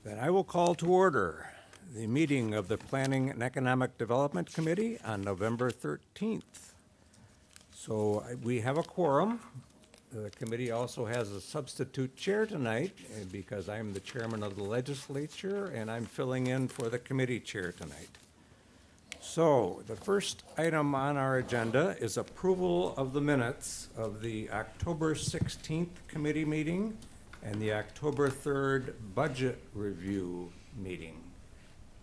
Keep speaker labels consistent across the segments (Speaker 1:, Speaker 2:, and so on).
Speaker 1: Then I will call to order the meeting of the Planning and Economic Development Committee on November 13th. So we have a quorum. The committee also has a substitute chair tonight because I'm the chairman of the legislature and I'm filling in for the committee chair tonight. So the first item on our agenda is approval of the minutes of the October 16th committee meeting and the October 3rd budget review meeting.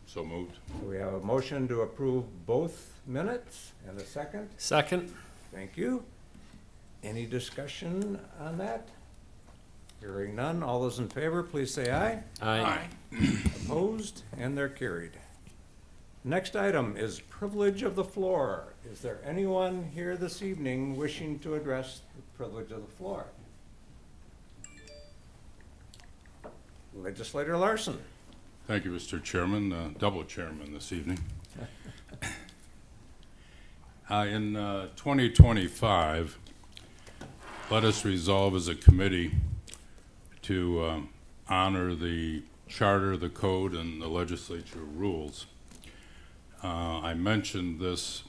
Speaker 2: So moved.
Speaker 1: So we have a motion to approve both minutes and a second.
Speaker 3: Second.
Speaker 1: Thank you. Any discussion on that? Hearing none, all those in favor, please say aye.
Speaker 3: Aye.
Speaker 1: Opposed, and they're carried. Next item is privilege of the floor. Is there anyone here this evening wishing to address the privilege of the floor? Legislator Larson.
Speaker 2: Thank you, Mr. Chairman, double chairman this evening. In 2025, let us resolve as a committee to honor the charter, the code, and the legislature rules. I mentioned this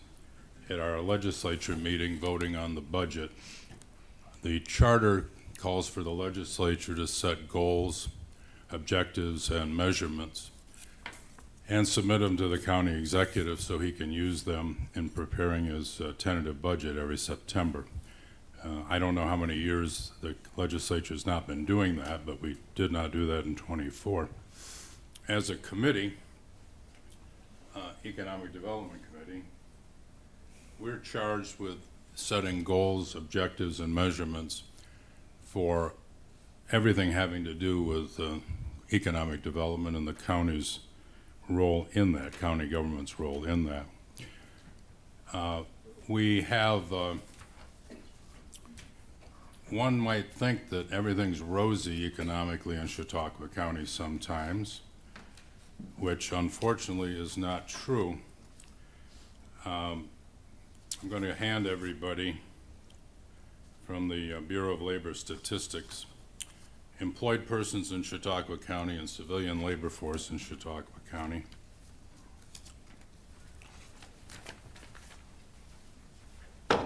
Speaker 2: at our legislature meeting voting on the budget. The charter calls for the legislature to set goals, objectives, and measurements and submit them to the county executive so he can use them in preparing his tentative budget every September. I don't know how many years the legislature has not been doing that, but we did not do that in '24. As a committee, Economic Development Committee, we're charged with setting goals, objectives, and measurements for everything having to do with economic development and the county's role in that, county government's role in that. We have, one might think that everything's rosy economically in Chautauqua County sometimes, which unfortunately is not true. I'm going to hand everybody from the Bureau of Labor Statistics employed persons in Chautauqua County and civilian labor force in Chautauqua County.
Speaker 4: I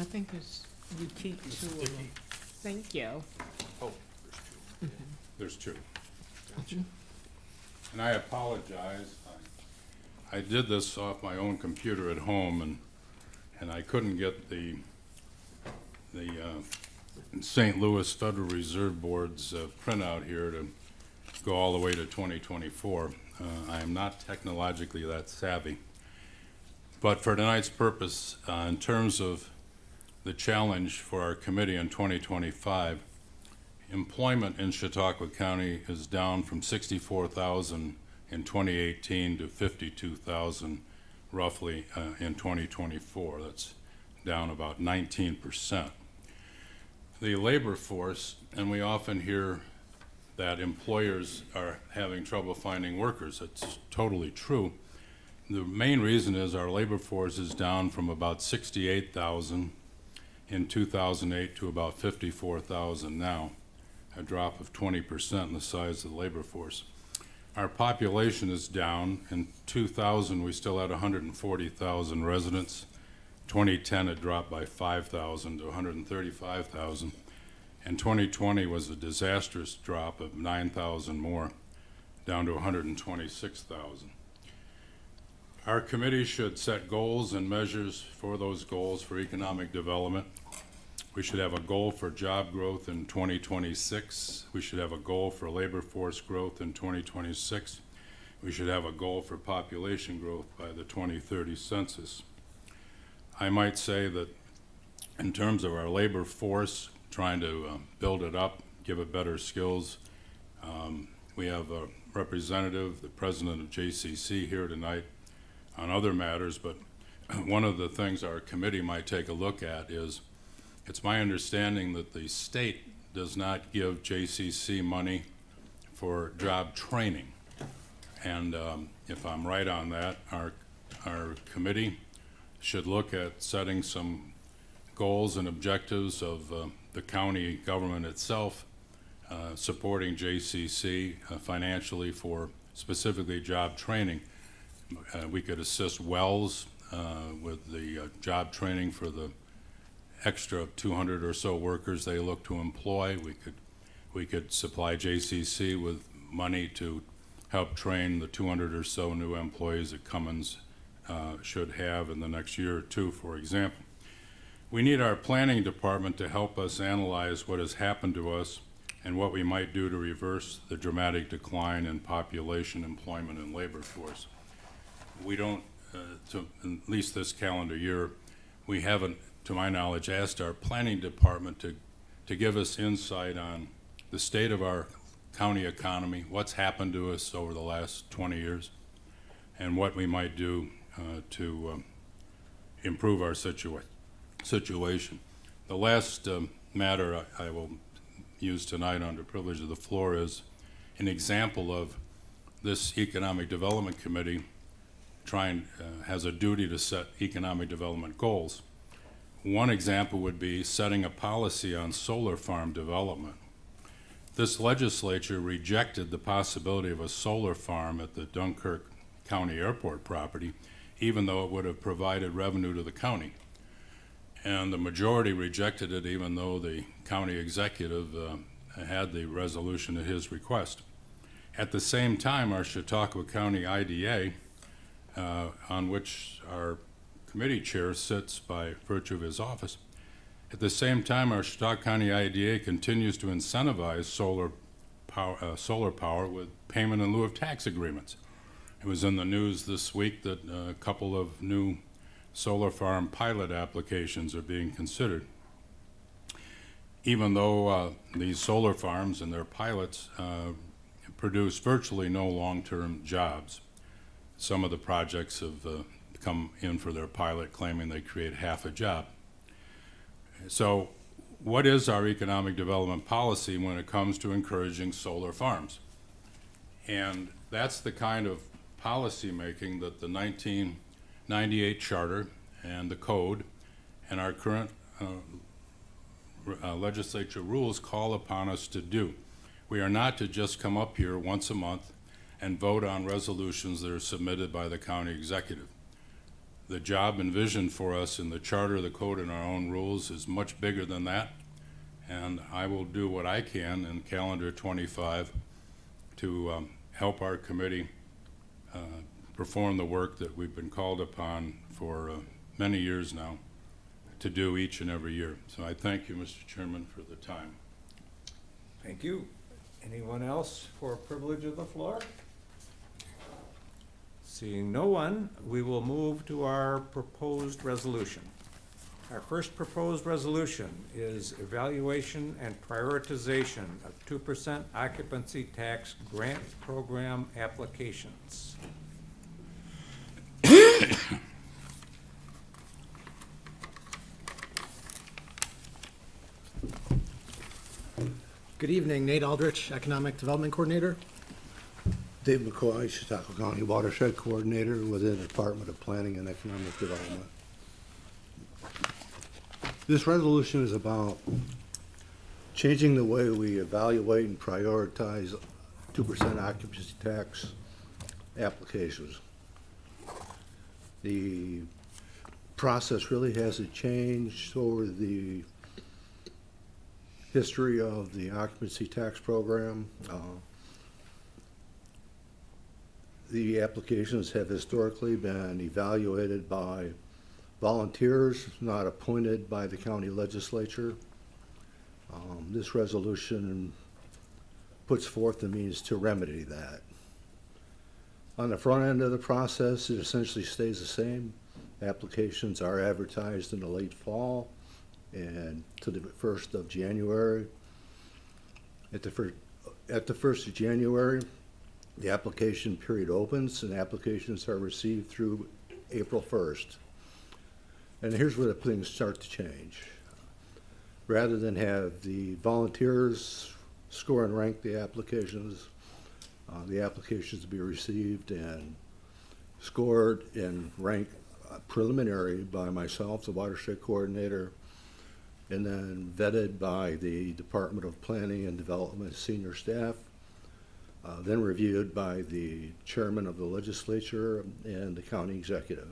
Speaker 4: think it's, you keep two of them. Thank you.
Speaker 2: Oh, there's two. And I apologize. I did this off my own computer at home, and I couldn't get the St. Louis Federal Reserve Board's printout here to go all the way to 2024. I am not technologically that savvy. But for tonight's purpose, in terms of the challenge for our committee in 2025, employment in Chautauqua County is down from 64,000 in 2018 to 52,000 roughly in 2024. That's down about 19%. The labor force, and we often hear that employers are having trouble finding workers. It's totally true. The main reason is our labor force is down from about 68,000 in 2008 to about 54,000 now, a drop of 20% in the size of the labor force. Our population is down. In 2000, we still had 140,000 residents. 2010, it dropped by 5,000 to 135,000. And 2020 was a disastrous drop of 9,000 more, down to 126,000. Our committee should set goals and measures for those goals for economic development. We should have a goal for job growth in 2026. We should have a goal for labor force growth in 2026. We should have a goal for population growth by the 2030 census. I might say that in terms of our labor force, trying to build it up, give it better skills, we have a representative, the president of JCC here tonight on other matters, but one of the things our committee might take a look at is, it's my understanding that the state does not give JCC money for job training. And if I'm right on that, our committee should look at setting some goals and objectives of the county government itself supporting JCC financially for specifically job training. We could assist Wells with the job training for the extra 200 or so workers they look to employ. We could supply JCC with money to help train the 200 or so new employees that Cummins should have in the next year or two, for example. We need our planning department to help us analyze what has happened to us and what we might do to reverse the dramatic decline in population, employment, and labor force. We don't, at least this calendar year, we haven't, to my knowledge, asked our planning department to give us insight on the state of our county economy, what's happened to us over the last 20 years, and what we might do to improve our situation. The last matter I will use tonight under privilege of the floor is an example of this Economic Development Committee has a duty to set economic development goals. One example would be setting a policy on solar farm development. This legislature rejected the possibility of a solar farm at the Dunkirk County Airport property, even though it would have provided revenue to the county. And the majority rejected it even though the county executive had the resolution at his request. At the same time, our Chautauqua County IDA, on which our committee chair sits by virtue of his office, at the same time, our Chautauqua County IDA continues to incentivize solar power with payment in lieu of tax agreements. It was in the news this week that a couple of new solar farm pilot applications are being considered. Even though these solar farms and their pilots produce virtually no long-term jobs, some of the projects have come in for their pilot claiming they create half a job. So what is our economic development policy when it comes to encouraging solar farms? And that's the kind of policy making that the 1998 charter and the code and our current legislature rules call upon us to do. We are not to just come up here once a month and vote on resolutions that are submitted by the county executive. The job and vision for us in the charter, the code, and our own rules is much bigger than that, and I will do what I can in calendar 25 to help our committee perform the work that we've been called upon for many years now to do each and every year. So I thank you, Mr. Chairman, for the time.
Speaker 1: Thank you. Anyone else for privilege of the floor? Seeing no one, we will move to our proposed resolution. Our first proposed resolution is evaluation and prioritization of 2% occupancy tax grant program applications.
Speaker 3: Good evening, Nate Aldrich, Economic Development Coordinator.
Speaker 5: Dave McCoy, Chautauqua County Watershed Coordinator within the Department of Planning and Economic Development. This resolution is about changing the way we evaluate and prioritize 2% occupancy tax applications. The process really hasn't changed over the history of the occupancy tax program. The applications have historically been evaluated by volunteers, not appointed by the county legislature. This resolution puts forth the means to remedy that. On the front end of the process, it essentially stays the same. Applications are advertised in the late fall and to the 1st of January. At the 1st of January, the application period opens and applications are received through April 1st. And here's where things start to change. Rather than have the volunteers score and rank the applications be received and scored and ranked preliminary by myself, the watershed coordinator, and then vetted by the Department of Planning and Development senior staff, then reviewed by the chairman of the legislature and the county executive.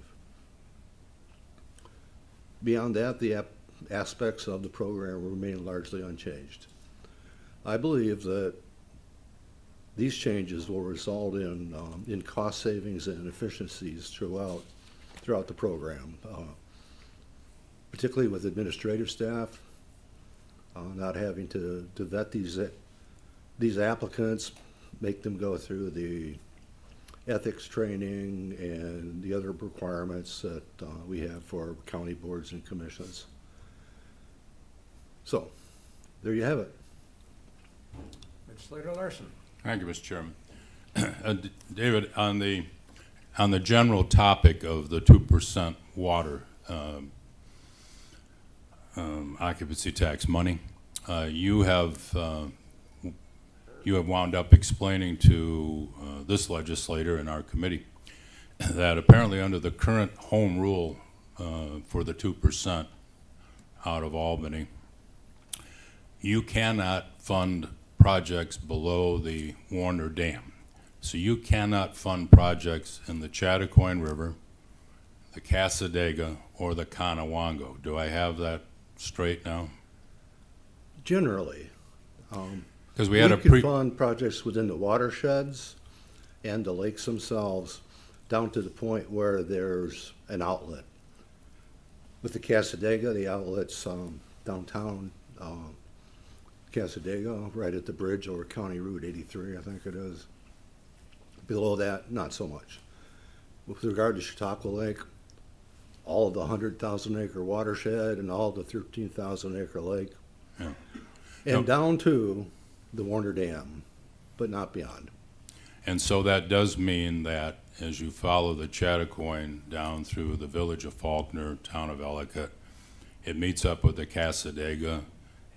Speaker 5: Beyond that, the aspects of the program remain largely unchanged. I believe that these changes will result in cost savings and efficiencies throughout the program, particularly with administrative staff, not having to vet these applicants, make them go through the ethics training and the other requirements that we have for county boards and commissions. So, there you have it.
Speaker 1: Legislator Larson.
Speaker 2: Thank you, Mr. Chairman. David, on the general topic of the 2% water occupancy tax money, you have wound up explaining to this legislator and our committee that apparently under the current home rule for the 2% out of Albany, you cannot fund projects below the Warner Dam. So you cannot fund projects in the Chattacoin River, the Cassadaga, or the Conewango. Do I have that straight now?
Speaker 5: Generally,
Speaker 2: Because we had a
Speaker 5: can fund projects within the watersheds and the lakes themselves down to the point where there's an outlet. With the Cassadaga, the outlet's downtown Cassadaga, right at the bridge over County Route 83, I think it is. Below that, not so much. With regard to Chautauqua Lake, all of the 100,000 acre watershed and all of the 13,000 acre lake,
Speaker 2: Yeah.
Speaker 5: and
Speaker 2: No.
Speaker 5: down to the Warner Dam, but not beyond.
Speaker 2: And so that does mean that as you follow the Chattacoin down through the village of Faulkner, town of Ellicott, it meets up with the Cassadaga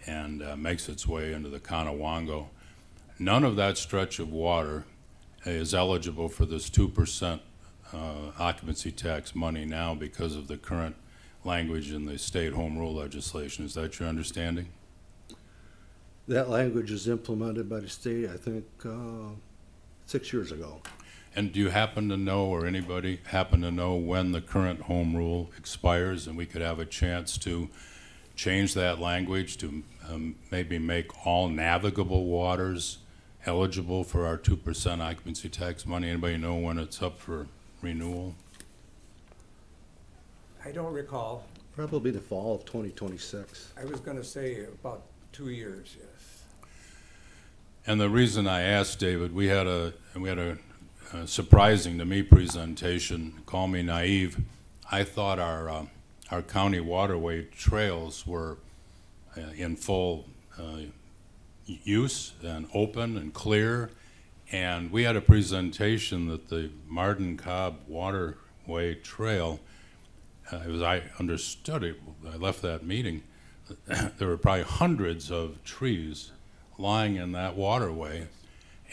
Speaker 2: and makes its way into the Conewango. None of that stretch of water is eligible for this 2% occupancy tax money now because of the current language in the state home rule legislation. Is that your understanding?
Speaker 5: That language is implemented by the state, I think, 6 years ago.
Speaker 2: And do you happen to know, or anybody happen to know, when the current home rule expires and we could have a chance to change that language to maybe make all navigable waters eligible for our 2% occupancy tax money? Anybody know when it's up for renewal?
Speaker 1: I don't recall.
Speaker 5: Probably the fall of 2026.
Speaker 1: I was going to say about 2 years, yes.
Speaker 2: And the reason I asked, David, we had a surprising to me presentation. Call me naive. I thought our county waterway trails were in full use and open and clear. And we had a presentation that the Martin Cobb Waterway Trail, as I understood it, I left that meeting, there were probably hundreds of trees lying in that waterway,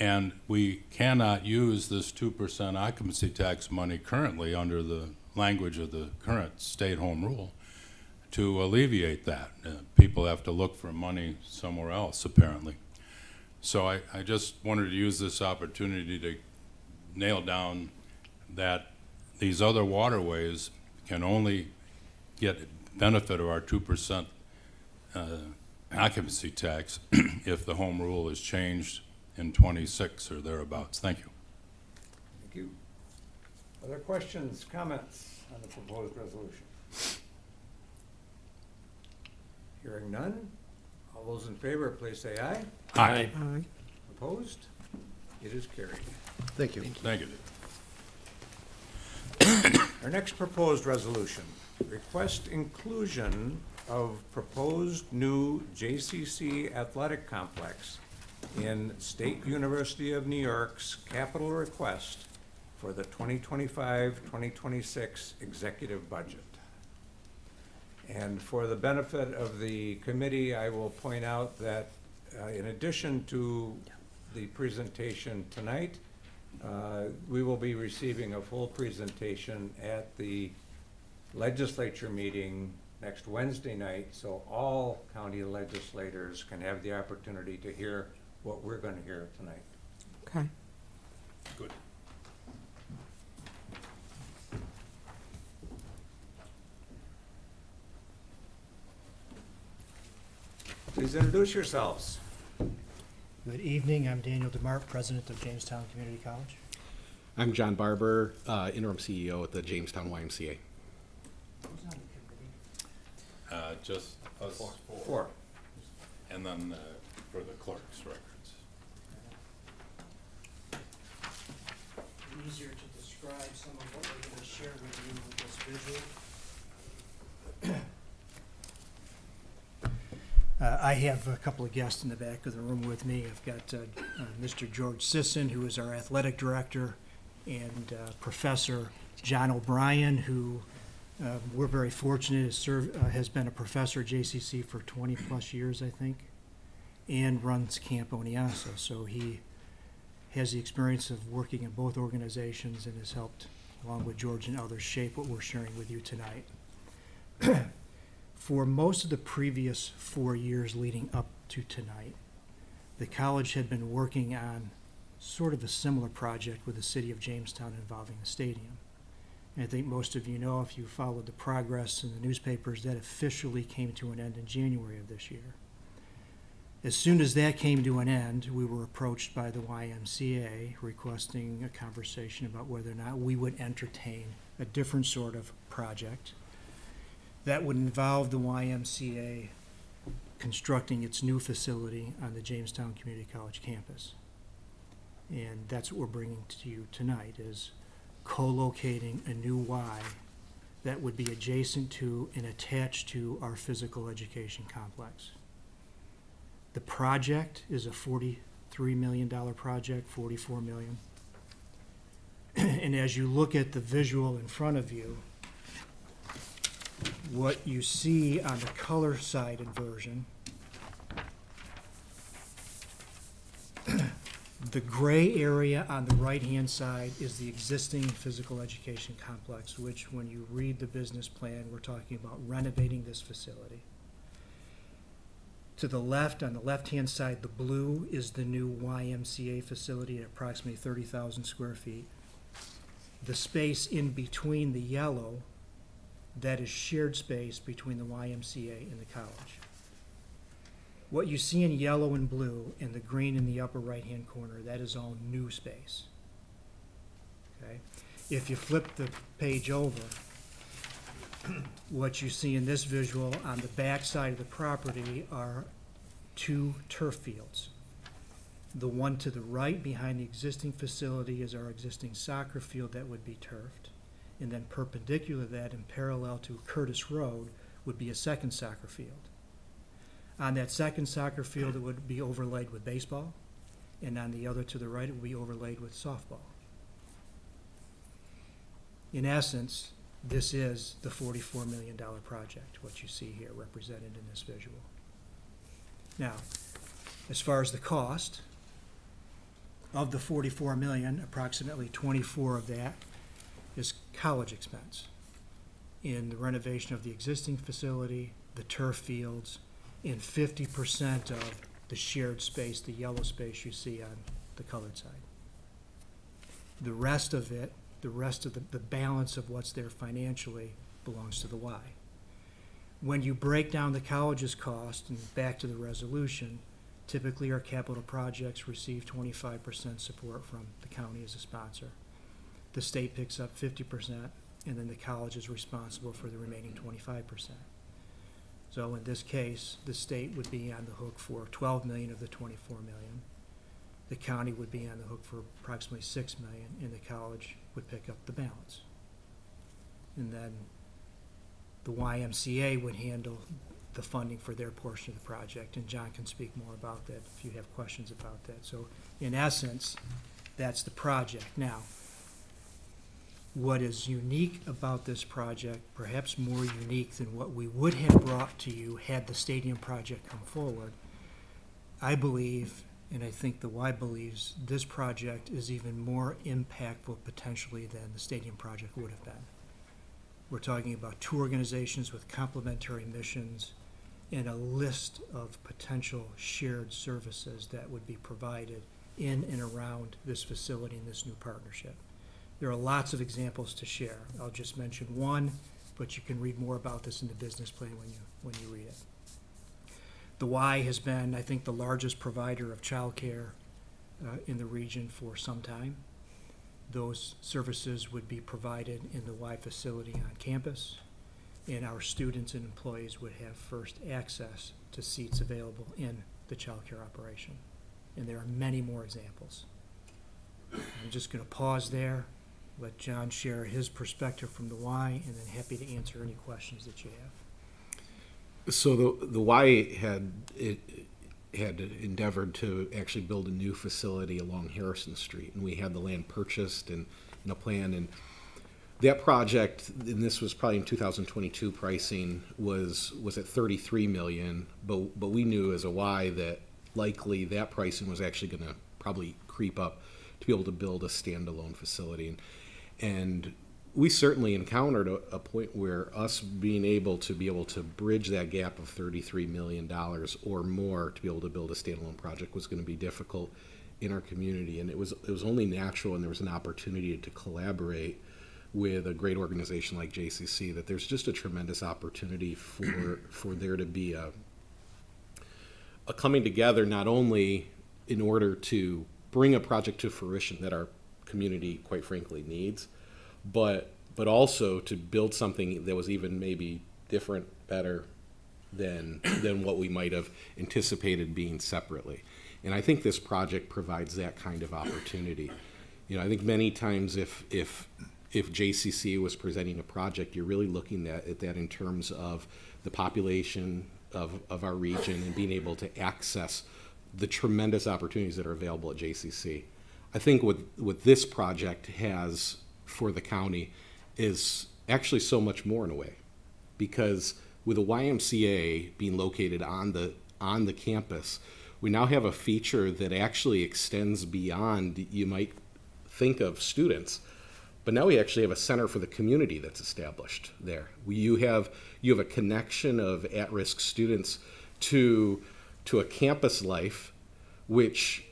Speaker 2: and we cannot use this 2% occupancy tax money currently under the language of the current state home rule to alleviate that. People have to look for money somewhere else, apparently. So I just wanted to use this opportunity to nail down that these other waterways can only get benefit of our 2% occupancy tax if the home rule is changed in 26 or thereabouts. Thank you.
Speaker 1: Thank you. Other questions, comments on the proposed resolution? Hearing none. All those in favor, please say aye.
Speaker 2: Aye.
Speaker 4: Aye.
Speaker 1: Opposed? It is carried.
Speaker 5: Thank you.
Speaker 2: Thank you.
Speaker 1: Our next proposed resolution, request inclusion of proposed new JCC athletic complex in State University of New York's capital request for the 2025-2026 executive budget. And for the benefit of the committee, I will point out that in addition to the presentation tonight, we will be receiving a full presentation at the legislature meeting next Wednesday night, so all county legislators can have the opportunity to hear what we're gonna hear tonight.
Speaker 4: Okay.
Speaker 2: Good.
Speaker 1: Please introduce yourselves.
Speaker 6: Good evening, I'm Daniel DeMart, President of Jamestown Community College.
Speaker 7: I'm John Barber, interim CEO at the Jamestown YMCA.
Speaker 2: Just us
Speaker 1: Four.
Speaker 2: and then for the clerk's records.
Speaker 6: Easier to describe some of what we're going to share with you with this visual. I have a couple of guests in the back of the room with me. I've got Mr. George Sisson, who is our athletic director, and Professor John O'Brien, who we're very fortunate has been a professor at JCC for 20-plus years, I think, and runs Camp Oniasa. So he has the experience of working in both organizations and has helped, along with George and others, shape what we're sharing with you tonight. For most of the previous 4 years leading up to tonight, the college had been working on sort of a similar project with the city of Jamestown involving the stadium. And I think most of you know, if you followed the progress in the newspapers, that officially came to an end in January of this year. As soon as that came to an end, we were approached by the YMCA requesting a conversation about whether or not we would entertain a different sort of project that would involve the YMCA constructing its new facility on the Jamestown Community College campus. And that's what we're bringing to you tonight, is co-locating a new Y that would be adjacent to and attached to our physical education complex. The project is a $43 million project, $44 million. And as you look at the visual in front of you, what you see on the color sided version, the gray area on the right-hand side is the existing physical education complex, which when you read the business plan, we're talking about renovating this facility. To the left, on the left-hand side, the blue is the new YMCA facility at approximately 30,000 square feet. The space in between the yellow, that is shared space between the YMCA and the college. What you see in yellow and blue and the green in the upper right-hand corner, that is all new space. Okay? If you flip the page over, what you see in this visual on the back side of the property are two turf fields. The one to the right behind the existing facility is our existing soccer field that would be turfed. And then perpendicular to that and parallel to Curtis Road would be a second soccer field. On that second soccer field, it would be overlaid with baseball, and on the other to the right, it would be overlaid with softball. In essence, this is the $44 million project, what you see here represented in this visual. Now, as far as the cost, of the $44 million, approximately 24 of that is college expense in the renovation of the existing facility, the turf fields, and 50% of the shared space, the yellow space you see on the colored side. The rest of it, the balance of what's there financially belongs to the Y. When you break down the college's cost, and back to the resolution, typically our capital projects receive 25% support from the county as a sponsor. The state picks up 50%, and then the college is responsible for the remaining 25%. So in this case, the state would be on the hook for $12 million of the $24 million. The county would be on the hook for approximately $6 million, and the college would pick up the balance. And then the YMCA would handle the funding for their portion of the project, and John can speak more about that if you have questions about that. So in essence, that's the project. Now, what is unique about this project, perhaps more unique than what we would have brought to you had the stadium project come forward, I believe, and I think the Y believes, this project is even more impactful potentially than the stadium project would have been. We're talking about two organizations with complementary missions and a list of potential shared services that would be provided in and around this facility and this new partnership. There are lots of examples to share. I'll just mention one, but you can read more about this in the business plan when you read it. The Y has been, I think, the largest provider of childcare in the region for some time. Those services would be provided in the Y facility on campus, and our students and employees would have first access to seats available in the childcare operation. And there are many more examples. I'm just going to pause there, let John share his perspective from the Y, and then happy to answer any questions that you have.
Speaker 7: So the Y had endeavored to actually build a new facility along Harrison Street, and we had the land purchased and a plan. And that project, and this was probably in 2022 pricing, was at 33 million. But we knew as a Y that likely that pricing was actually going to probably creep up to be able to build a standalone facility. And we certainly encountered a point where us being able to bridge that gap of $33 million or more to be able to build a standalone project was going to be difficult in our community. And it was only natural, and there was an opportunity to collaborate with a great organization like JCC, that there's just a tremendous opportunity for there to be a coming together, not only in order to bring a project to fruition that our community, quite frankly, needs, but also to build something that was even maybe different, better than what we might have anticipated being separately. And I think this project provides that kind of opportunity. You know, I think many times if JCC was presenting a project, you're really looking at that in terms of the population of our region and being able to access the tremendous opportunities that are available at JCC. I think what this project has for the county is actually so much more in a way, because with a YMCA being located on the campus, we now have a feature that actually extends beyond, you might think of students, but now we actually have a center for the community that's established there. You have a connection of at-risk students to a campus life, which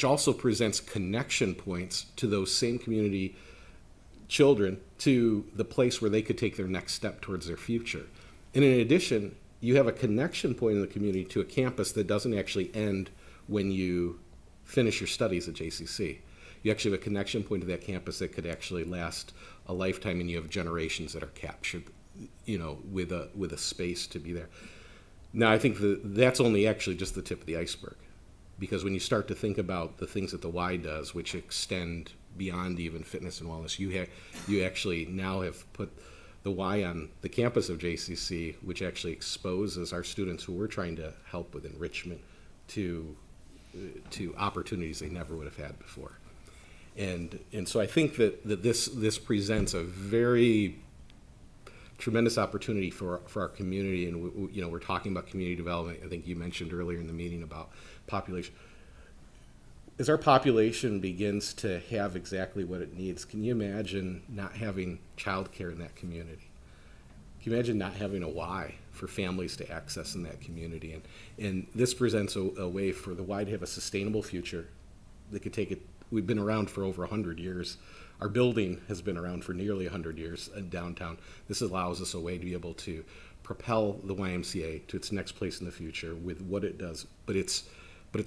Speaker 7: also presents connection points to those same community children to the place where they could take their next step towards their future. And in addition, you have a connection point in the community to a campus that doesn't actually end when you finish your studies at JCC. You actually have a connection point to that campus that could actually last a lifetime, and you have generations that are captured, you know, with a space to be there. Now, I think that's only actually just the tip of the iceberg, because when you start to think about the things that the Y does, which extend beyond even fitness and wellness, you actually now have put the Y on the campus of JCC, which actually exposes our students who we're trying to help with enrichment to opportunities they never would have had before. And so I think that this presents a very tremendous opportunity for our community. And we're talking about community development. I think you mentioned earlier in the meeting about population. As our population begins to have exactly what it needs, can you imagine not having childcare in that community? Can you imagine not having a Y for families to access in that community? And this presents a way for the Y to have a sustainable future. They could take it. We've been around for over 100 years. Our building has been around for nearly 100 years in downtown. This allows us a way to be able to propel the YMCA to its next place in the future with what it does, but it's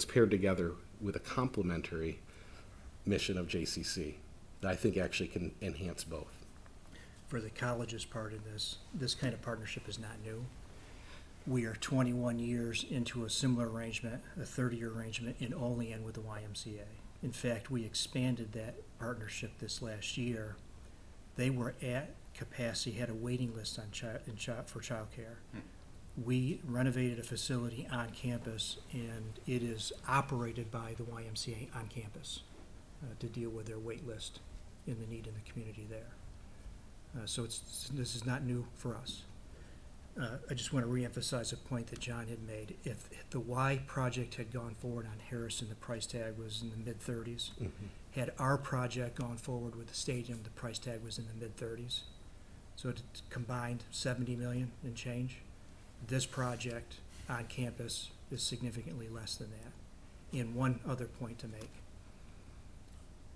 Speaker 7: paired together with a complementary mission of JCC that I think actually can enhance both.
Speaker 6: For the college's part in this kind of partnership is not new. We are 21 years into a similar arrangement, a 30-year arrangement in Olean with the YMCA. In fact, we expanded that partnership this last year. They were at capacity, had a waiting list for childcare. We renovated a facility on campus, and it is operated by the YMCA on campus to deal with their wait list and the need in the community there. So this is not new for us. I just want to reemphasize a point that John had made. If the Y project had gone forward on Harrison, the price tag was in the mid-30s. Mm-hmm. Had our project gone forward with the stadium, the price tag was in the mid-30s. So it's combined 70 million and change. This project on campus is significantly less than that. And one other point to make.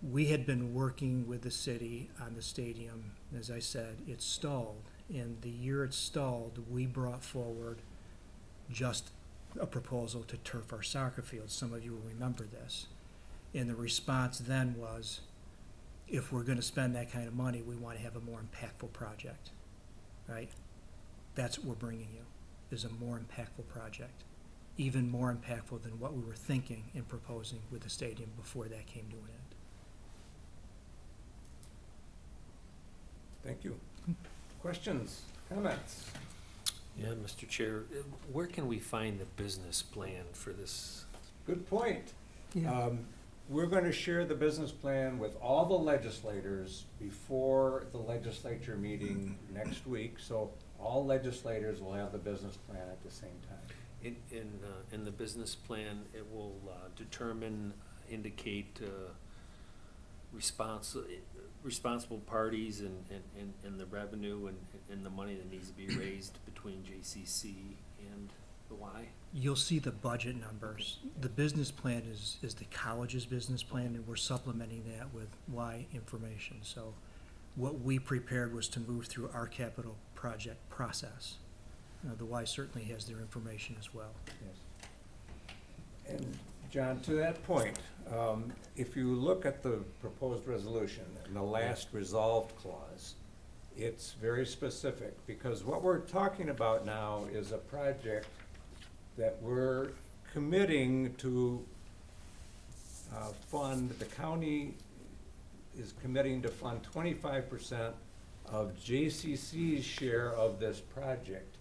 Speaker 6: We had been working with the city on the stadium. As I said, it stalled. And the year it stalled, we brought forward just a proposal to turf our soccer fields. Some of you will remember this. And the response then was, if we're gonna spend that kind of money, we wanna have a more impactful project, right? That's what we're bringing you, is a more impactful project. Even more impactful than what we were thinking and proposing with the stadium before that came to an end.
Speaker 1: Thank you. Questions, comments?
Speaker 8: Yeah, Mr. Chair, where can we find the business plan for this?
Speaker 1: Good point.
Speaker 6: Yeah.
Speaker 1: We're going to share the business plan with all the legislators before the legislature meeting next week. So all legislators will have the business plan at the same time.
Speaker 8: In the business plan, it will determine, indicate responsible parties and the revenue and the money that needs to be raised between JCC and the Y.
Speaker 6: You'll see the budget numbers. The business plan is the college's business plan, and we're supplementing that with Y information. So what we prepared was to move through our capital project process. The Y certainly has their information as well.
Speaker 1: Yes. And John, to that point, if you look at the proposed resolution and the last resolved clause, it's very specific, because what we're talking about now is a project that we're committing to fund. The county is committing to fund 25% of JCC's share of this project.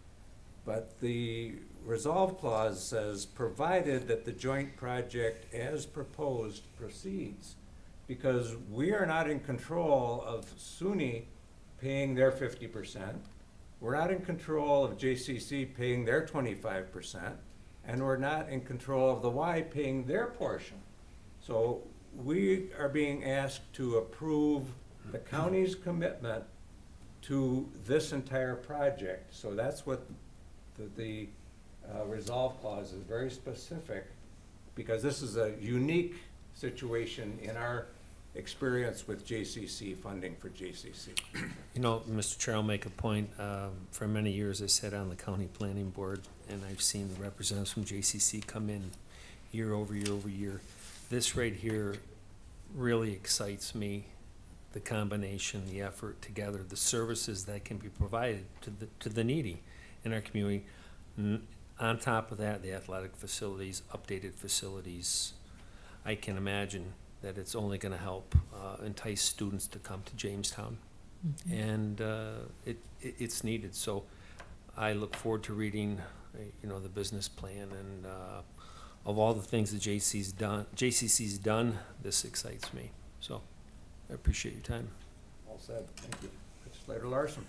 Speaker 1: But the resolve clause says, provided that the joint project as proposed proceeds, because we are not in control of SUNY paying their 50%. We're not in control of JCC paying their 25%, and we're not in control of the Y paying their portion. So we are being asked to approve the county's commitment to this entire project. So that's what the resolve clause is, very specific, because this is a unique situation in our experience with JCC, funding for JCC.
Speaker 8: You know, Mr. Chair, I'll make a point. For many years, I sat on the county planning board, and I've seen the representatives from JCC come in year over year over year. This right here really excites me, the combination, the effort together, the services that can be provided to the needy in our community. On top of that, the athletic facilities, updated facilities. I can imagine that it's only going to help entice students to come to Jamestown, and it's needed. So I look forward to reading, the business plan, and of all the things that JCC's done, this excites me. So I appreciate your time.
Speaker 1: All said, thank you. Legislator Larson.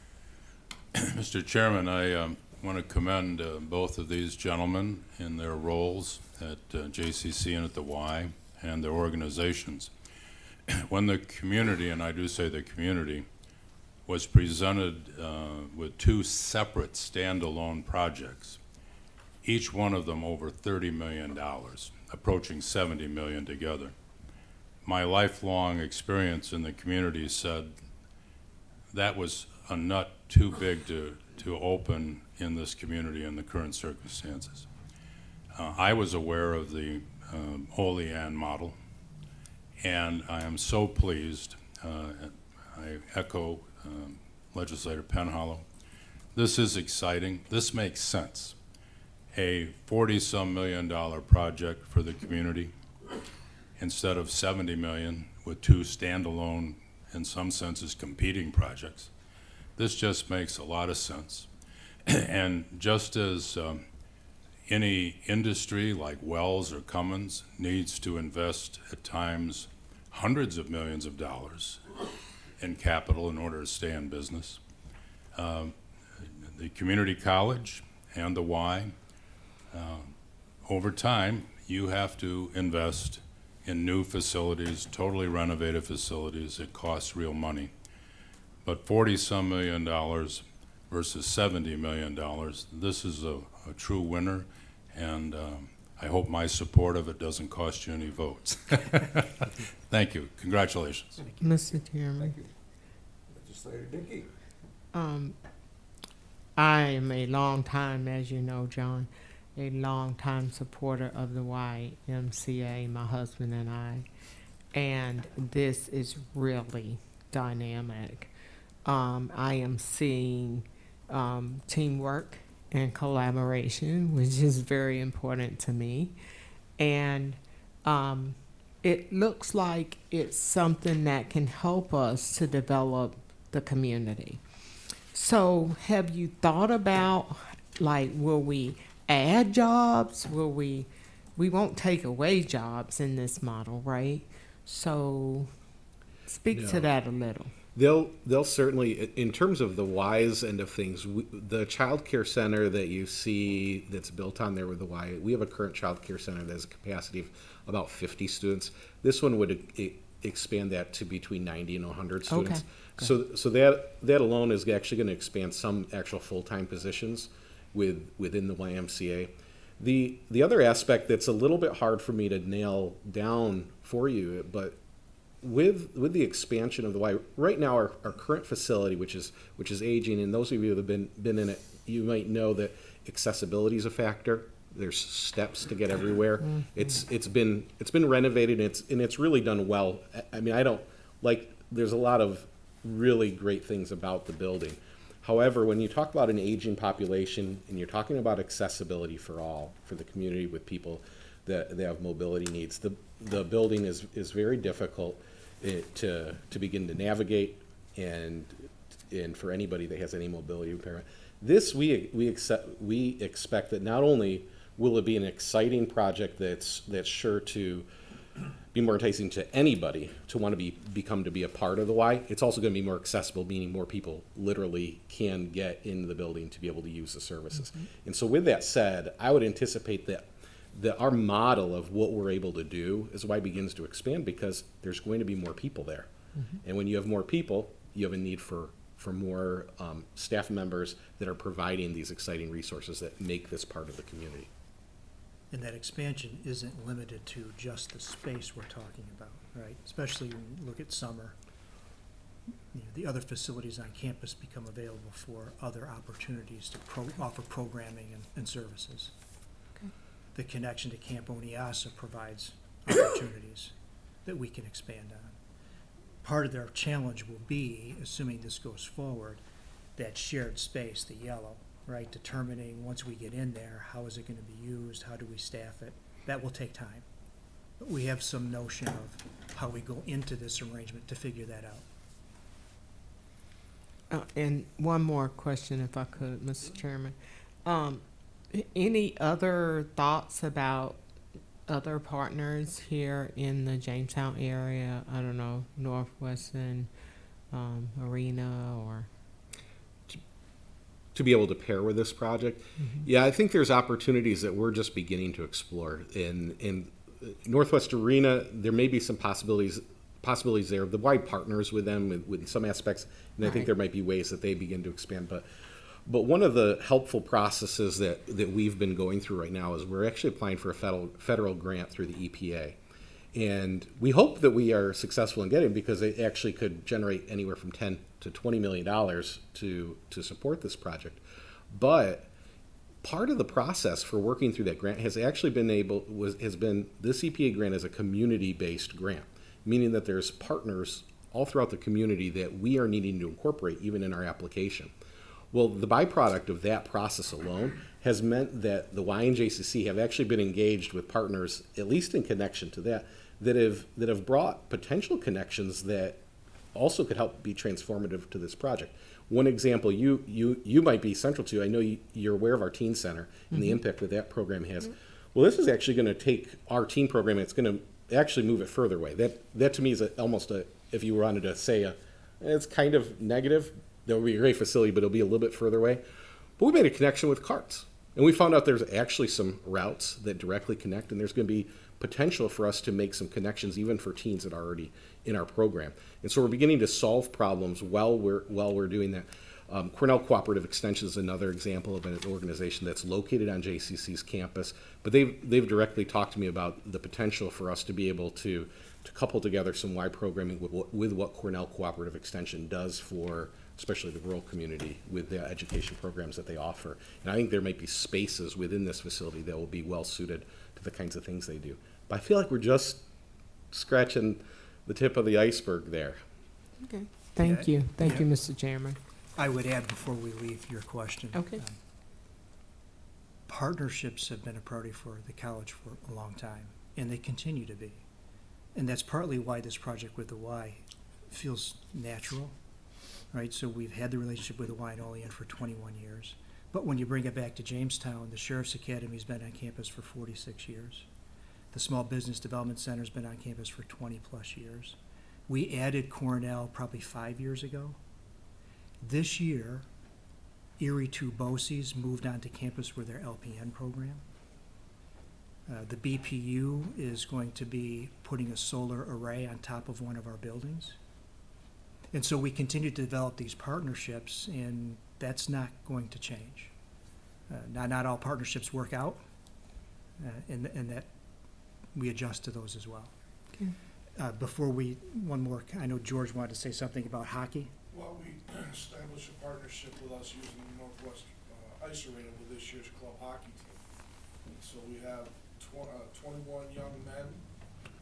Speaker 2: Mr. Chairman, I want to commend both of these gentlemen in their roles at JCC and at the Y and their organizations. When the community, and I do say the community, was presented with two separate standalone projects, each one of them over $30 million, approaching $70 million together. My lifelong experience in the community said that was a nut too big to open in this community in the current circumstances. I was aware of the Olean model, and I am so pleased. I echo Legislator Penhallow. This is exciting. This makes sense. A $40-some million project for the community instead of $70 million with two standalone, in some senses, competing projects. This just makes a lot of sense. And just as any industry like Wells or Cummins needs to invest at times hundreds of millions of dollars in capital in order to stay in business, the community college and the Y, over time, you have to invest in new facilities, totally renovated facilities. It costs real money. but 40-some million dollars versus $70 million, this is a true winner, and I hope my support of it doesn't cost you any votes. Thank you. Congratulations.
Speaker 4: Mr. Chairman,
Speaker 1: Legislator Dickey.
Speaker 4: I am a long time, as you know, John, a long time supporter of the YMCA, my husband and I, and this is really dynamic. I am seeing teamwork and collaboration, which is very important to me, and it looks like it's something that can help us to develop the community. So have you thought about, like, will we add jobs? We won't take away jobs in this model, right? So speak to
Speaker 7: No.
Speaker 4: that a little.
Speaker 7: They'll certainly, in terms of the wise end of things, the child care center that you see that's built on there with the Y, we have a current child care center that has a capacity of about 50 students. This one would expand that to between 90 and 100 students.
Speaker 4: Okay.
Speaker 7: So that alone is actually going to expand some actual full-time positions within the YMCA. The other aspect that's a little bit hard for me to nail down for you, but with the expansion of the Y, right now our current facility, which is aging, and those of you that have been in it, you might know that accessibility is a factor. There's steps to get everywhere. It's been renovated, and it's really done well. I mean, there's a lot of really great things about the building. However, when you talk about an aging population and you're talking about accessibility for all, for the community with people that have mobility needs, the building is very difficult to begin to navigate, and for anybody that has any mobility impairment. This we expect that not only will it be an exciting project that's sure to be more enticing to anybody to want to become a part of the Y, it's also going to be more accessible, meaning more people literally can get into the building to be able to use the services. And so with that said, I would anticipate that our model of what we're able to do as Y begins to expand, because there's going to be more people there. And when you have more people, you have a need for more staff members that are providing these exciting resources that make this part of the community.
Speaker 6: And that expansion isn't limited to just the space we're talking about, right? Especially when you look at summer. You know, the other facilities on campus become available for other opportunities to offer programming and services.
Speaker 4: Okay.
Speaker 6: The connection to Camp Oniasa provides opportunities that we can expand on. Part of their challenge will be, assuming this goes forward, that shared space, the yellow, right? Determining once we get in there, how is it going to be used? How do we staff it? That will take time. But we have some notion of how we go into this arrangement to figure that out.
Speaker 4: And one more question, if I could, Mr. Chairman. Any other thoughts about other partners here in the Jamestown area? I don't know, Northwestern Arena or?
Speaker 7: To be able to pair with this project. Yeah, I think there's opportunities that we're just beginning to explore. In Northwest Arena, there may be some possibilities there. The Y partners with them with some aspects, and I think there might be ways that they begin to expand. But one of the helpful processes that we've been going through right now is we're actually applying for a federal grant through the EPA. And we hope that we are successful in getting, because it actually could generate anywhere from $10 to $20 million to support this project. But part of the process for working through that grant has actually been this EPA grant is a community-based grant, meaning that there's partners all throughout the community that we are needing to incorporate even in our application. Well, the byproduct of that process alone has meant that the YNJCC have actually been engaged with partners, at least in connection to that have brought potential connections that also could help be transformative to this project. One example you might be central to, I know you're aware of our teen center and the impact that program has. Well, this is actually going to take our teen program and it's going to actually move it further away. That to me is almost if you wanted to say it's kind of negative. There will be a great facility, but it'll be a little bit further away. But we made a connection with CARTS. And we found out there's actually some routes that directly connect, and there's going to be potential for us to make some connections even for teens that are already in our program. And so we're beginning to solve problems while we're doing that. Cornell Cooperative Extension is another example of an organization that's located on JCC's campus, but they've directly talked to me about the potential for us to be able to couple together some Y programming with what Cornell Cooperative Extension does for especially the rural community with the education programs that they offer. And I think there might be spaces within this facility that will be well suited to the kinds of things they do. But I feel like we're just scratching the tip of the iceberg there.
Speaker 4: Okay. Thank you. Thank
Speaker 6: Yeah.
Speaker 4: you, Mr. Chairman.
Speaker 6: I would add before we leave your question.
Speaker 4: Okay.
Speaker 6: Partnerships have been a priority for the college for a long time, and they continue to be. And that's partly why this project with the Y feels natural, right? So we've had the relationship with the Y and Olean for 21 years. But when you bring it back to Jamestown, the Sheriff's Academy's been on campus for 46 years. The Small Business Development Center's been on campus for 20-plus years. We added Cornell probably 5 years ago. This year, Erie 2 BOCES moved onto campus with their LPN program. The BPU is going to be putting a solar array on top of one of our buildings. And so we continue to develop these partnerships, and that's not going to change. Not all partnerships work out, and that we adjust to those as well.
Speaker 4: Okay.
Speaker 6: One more, I know George wanted to say something about hockey.
Speaker 9: Well, we established a partnership with us using the Northwest Ice Arena with this year's club hockey team. And so we have 21 young men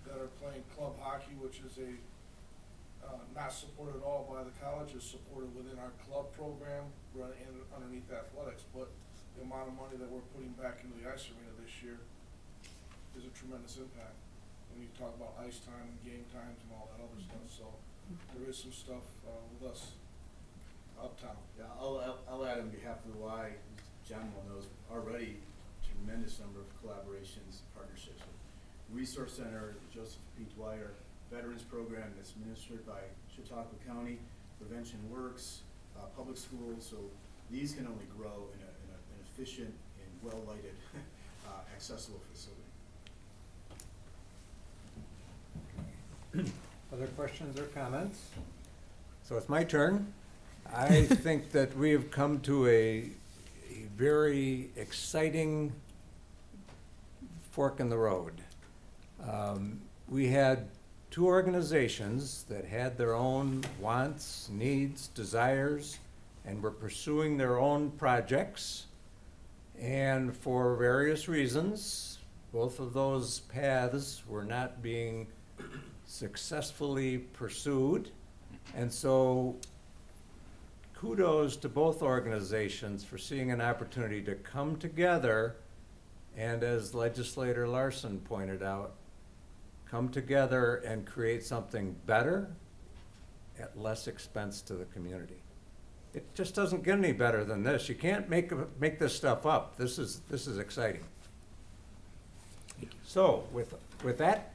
Speaker 9: that are playing club hockey, which is not supported at all by the college, is supported within our club program, running underneath athletics. But the amount of money that we're putting back into the ice arena this year is a tremendous impact when you talk about ice time and game times and all that other stuff. So there is some stuff with us uptown.
Speaker 10: Yeah, I'll add on behalf of the Y, John well knows, already tremendous number of collaborations, partnerships with Resource Center, Joseph P. Dwyer Veterans Program that's administered by Chautauqua County, Prevention Works, public schools. So these can only grow in an efficient and well-lighted, accessible facility.
Speaker 1: Other questions or comments? So it's my turn. I think that we have come to a very exciting fork in the road. We had two organizations that had their own wants, needs, desires, and were pursuing their own projects. And for various reasons, both of those paths were not being successfully pursued. And so kudos to both organizations for seeing an opportunity to come together and, as Legislator Larson pointed out, come together and create something better at less expense to the community. It just doesn't get any better than this. You can't make this stuff up. This is exciting. So with that,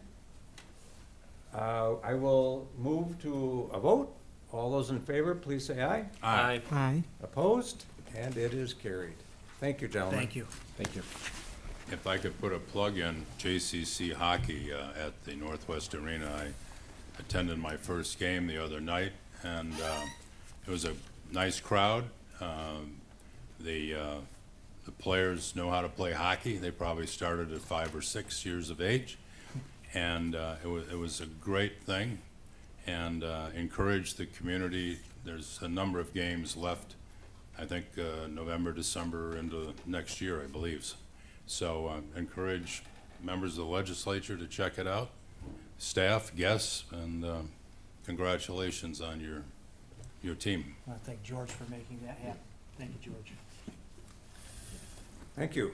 Speaker 1: I will move to a vote. All those in favor, please say aye.
Speaker 8: Aye.
Speaker 4: Aye.
Speaker 1: Opposed? And it is carried. Thank you, gentlemen.
Speaker 6: Thank you.
Speaker 7: Thank you.
Speaker 2: If I could put a plug in, JCC hockey at the Northwest Arena. I attended my first game the other night, and it was a nice crowd. The players know how to play hockey. They probably started at 5 or 6 years of age, and it was a great thing, and encouraged the community. There's a number of games left, I think November, December into next year, I believe. So encourage members of the legislature to check it out, staff, guests, and congratulations on your team.
Speaker 6: I want to thank George for making that happen. Thank you, George.
Speaker 1: Thank you.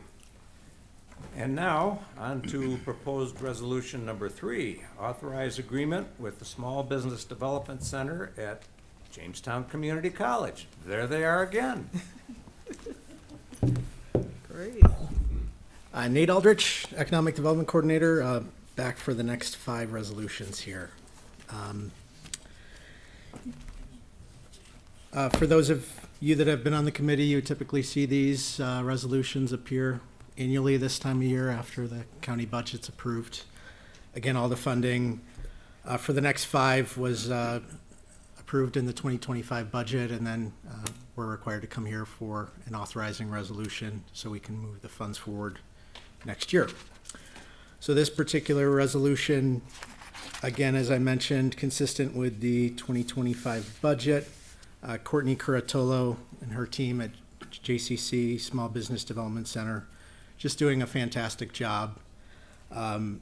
Speaker 1: And now, on to proposed resolution number 3, authorize agreement with the Small Business Development Center at Jamestown Community College. There they are again.
Speaker 4: Great.
Speaker 3: Nate Aldrich, Economic Development Coordinator, back for the next 5 resolutions here. For those of You that have been on the committee, you typically see these resolutions appear annually this time of year after the county budget's approved. Again, all the funding for the next 5 was approved in the 2025 budget, and then we're required to come here for an authorizing resolution so we can move the funds forward next year. So this particular resolution, again, as I mentioned, consistent with the 2025 budget. Courtney Curatolo and her team at JCC Small Business Development Center just doing a fantastic job. You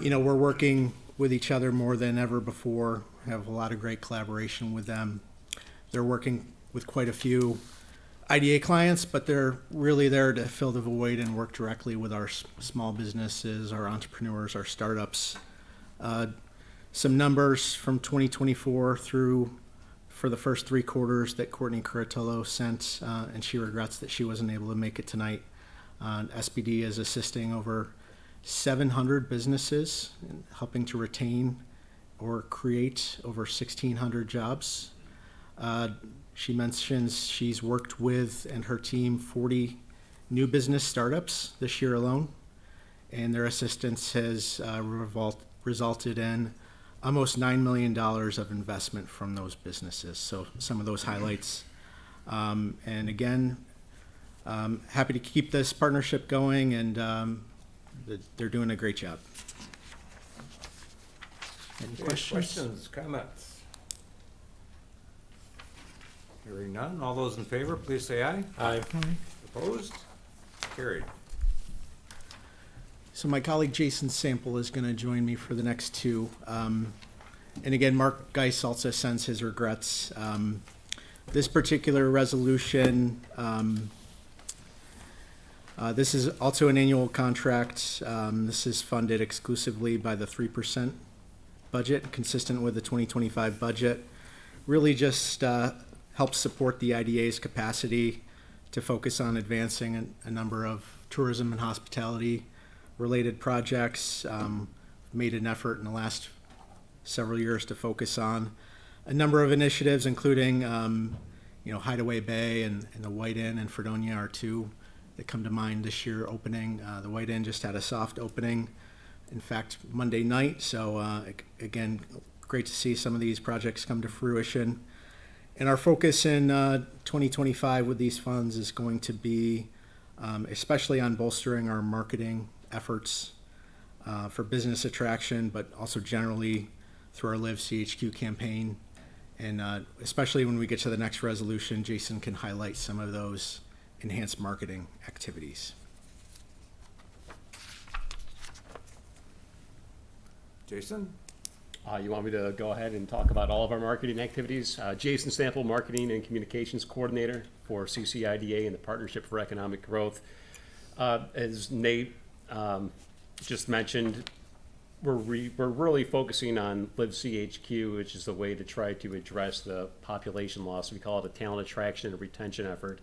Speaker 3: know, we're working with each other more than ever before, have a lot of great collaboration with them. They're working with quite a few IDA clients, but they're really there to fill the void and work directly with our small businesses, our entrepreneurs, our startups. Some numbers from 2024 through for the first 3 quarters that Courtney Curatolo sent, and she regrets that she wasn't able to make it tonight. SBD is assisting over 700 businesses, helping to retain or create over 1,600 jobs. She mentions she's worked with and her team 40 new business startups this year alone, and their assistance has resulted in almost $9 million of investment from those businesses. So some of those highlights. And again, happy to keep this partnership going, and they're doing a great job. Any
Speaker 1: Okay,
Speaker 3: questions?
Speaker 1: Questions, comments? Hearing none, all those in favor, please say aye.
Speaker 8: Aye.
Speaker 1: Opposed? Carried.
Speaker 3: So my colleague Jason Sample is going to join me for the next 2. And again, Mark Geis also sends his regrets. This particular resolution, this is also an annual contract. This is funded exclusively by the 3% budget, consistent with the 2025 budget. Really just helps support the IDA's capacity to focus on advancing a number of tourism and hospitality related projects. Made an effort in the last several years to focus on a number of initiatives, including Hideaway Bay and the White Inn and Fredonia are 2 that come to mind this year opening. The White Inn just had a soft opening, in fact, Monday night. So again, great to see some of these projects come to fruition. And our focus in 2025 with these funds is going to be especially on bolstering our marketing efforts for business attraction, but also generally through our Live CHQ campaign. And especially when we get to the next resolution, Jason can highlight some of those enhanced marketing activities.
Speaker 1: Jason?
Speaker 11: You want me to go ahead and talk about all of our marketing activities? Jason Sample, Marketing and Communications Coordinator for CCIDA and the Partnership for Economic Growth. As Nate just mentioned, we're really focusing on Live CHQ, which is the way to try to address the population loss. We call it a talent attraction and retention effort.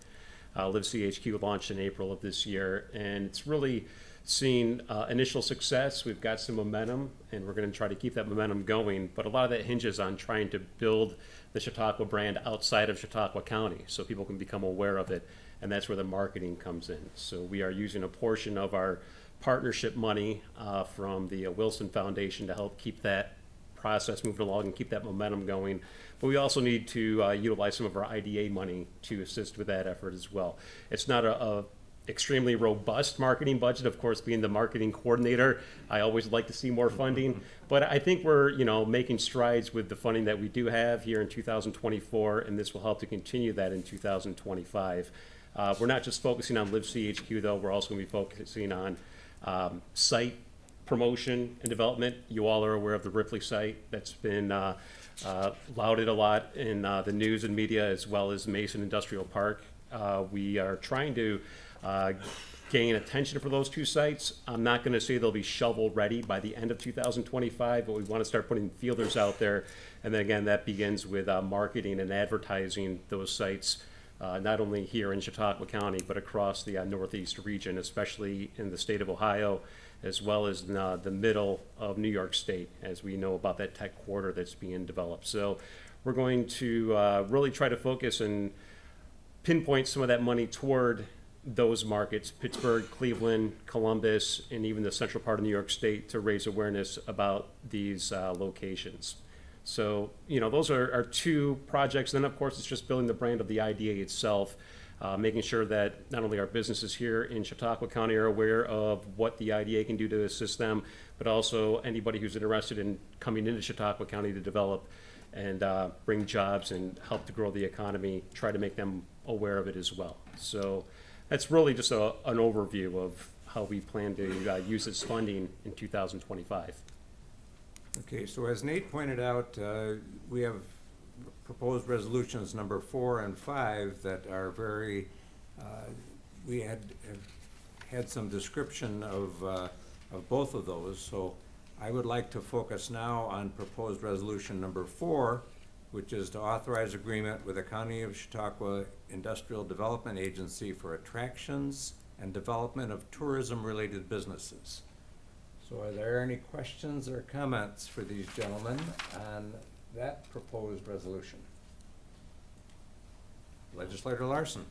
Speaker 11: Live CHQ launched in April of this year, and it's really seen initial success. We've got some momentum, and we're going to try to keep that momentum going. But a lot of that hinges on trying to build the Chautauqua brand outside of Chautauqua County so people can become aware of it, and that's where the marketing comes in. So we are using a portion of our partnership money from the Wilson Foundation to help keep that process moving along and keep that momentum going. But we also need to utilize some of our IDA money to assist with that effort as well. It's not a extremely robust marketing budget. Of course, being the marketing coordinator, I always like to see more funding, but I think we're making strides with the funding that we do have here in 2024, and this will help to continue that in 2025. We're not just focusing on Live CHQ though, we're also going to be focusing on site promotion and development. You all are aware of the Ripley site that's been lauded a lot in the news and media, as well as Mason Industrial Park. We are trying to gain attention for those 2 sites. I'm not going to say they'll be shovel ready by the end of 2025, but we want to start putting feelers out there. And then again, that begins with marketing and advertising those sites, not only here in Chautauqua County, but across the Northeast region, especially in the state of Ohio, as well as the middle of New York State, as we know about that tech quarter that's being developed. So we're going to really try to focus and pinpoint some of that money toward those markets, Pittsburgh, Cleveland, Columbus, and even the central part of New York State, to raise awareness about these locations. So, those are two projects. Then, of course, it's just building the brand of the IDA itself, making sure that not only our businesses here in Chautauqua County are aware of what the IDA can do to assist them, but also anybody who's interested in coming into Chautauqua County to develop and bring jobs and help to grow the economy, try to make them aware of it as well. So that's really just an overview of how we plan to use this funding in 2025.
Speaker 1: Okay, so as Nate pointed out, we have proposed resolutions number 4 and 5 that are very, we have had some description of both of those. So I would like to focus now on proposed resolution number 4, which is to authorize agreement with the County of Chautauqua Industrial Development Agency for attractions and development of tourism-related businesses. So are there any questions or comments for these gentlemen on that proposed resolution? Legislator Larson.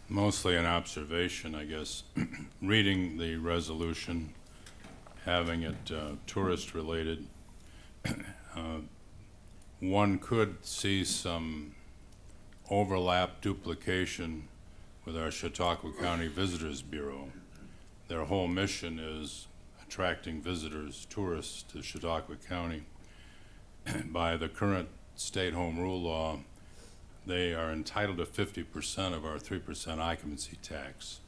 Speaker 2: Mostly an observation, I guess. Reading the resolution, having it tourist-related, one could see some overlap, duplication with our Chautauqua County Visitors Bureau. Their whole mission is attracting visitors, tourists to Chautauqua County. By the current state home rule law, they are entitled to 50% of our 3% occupancy tax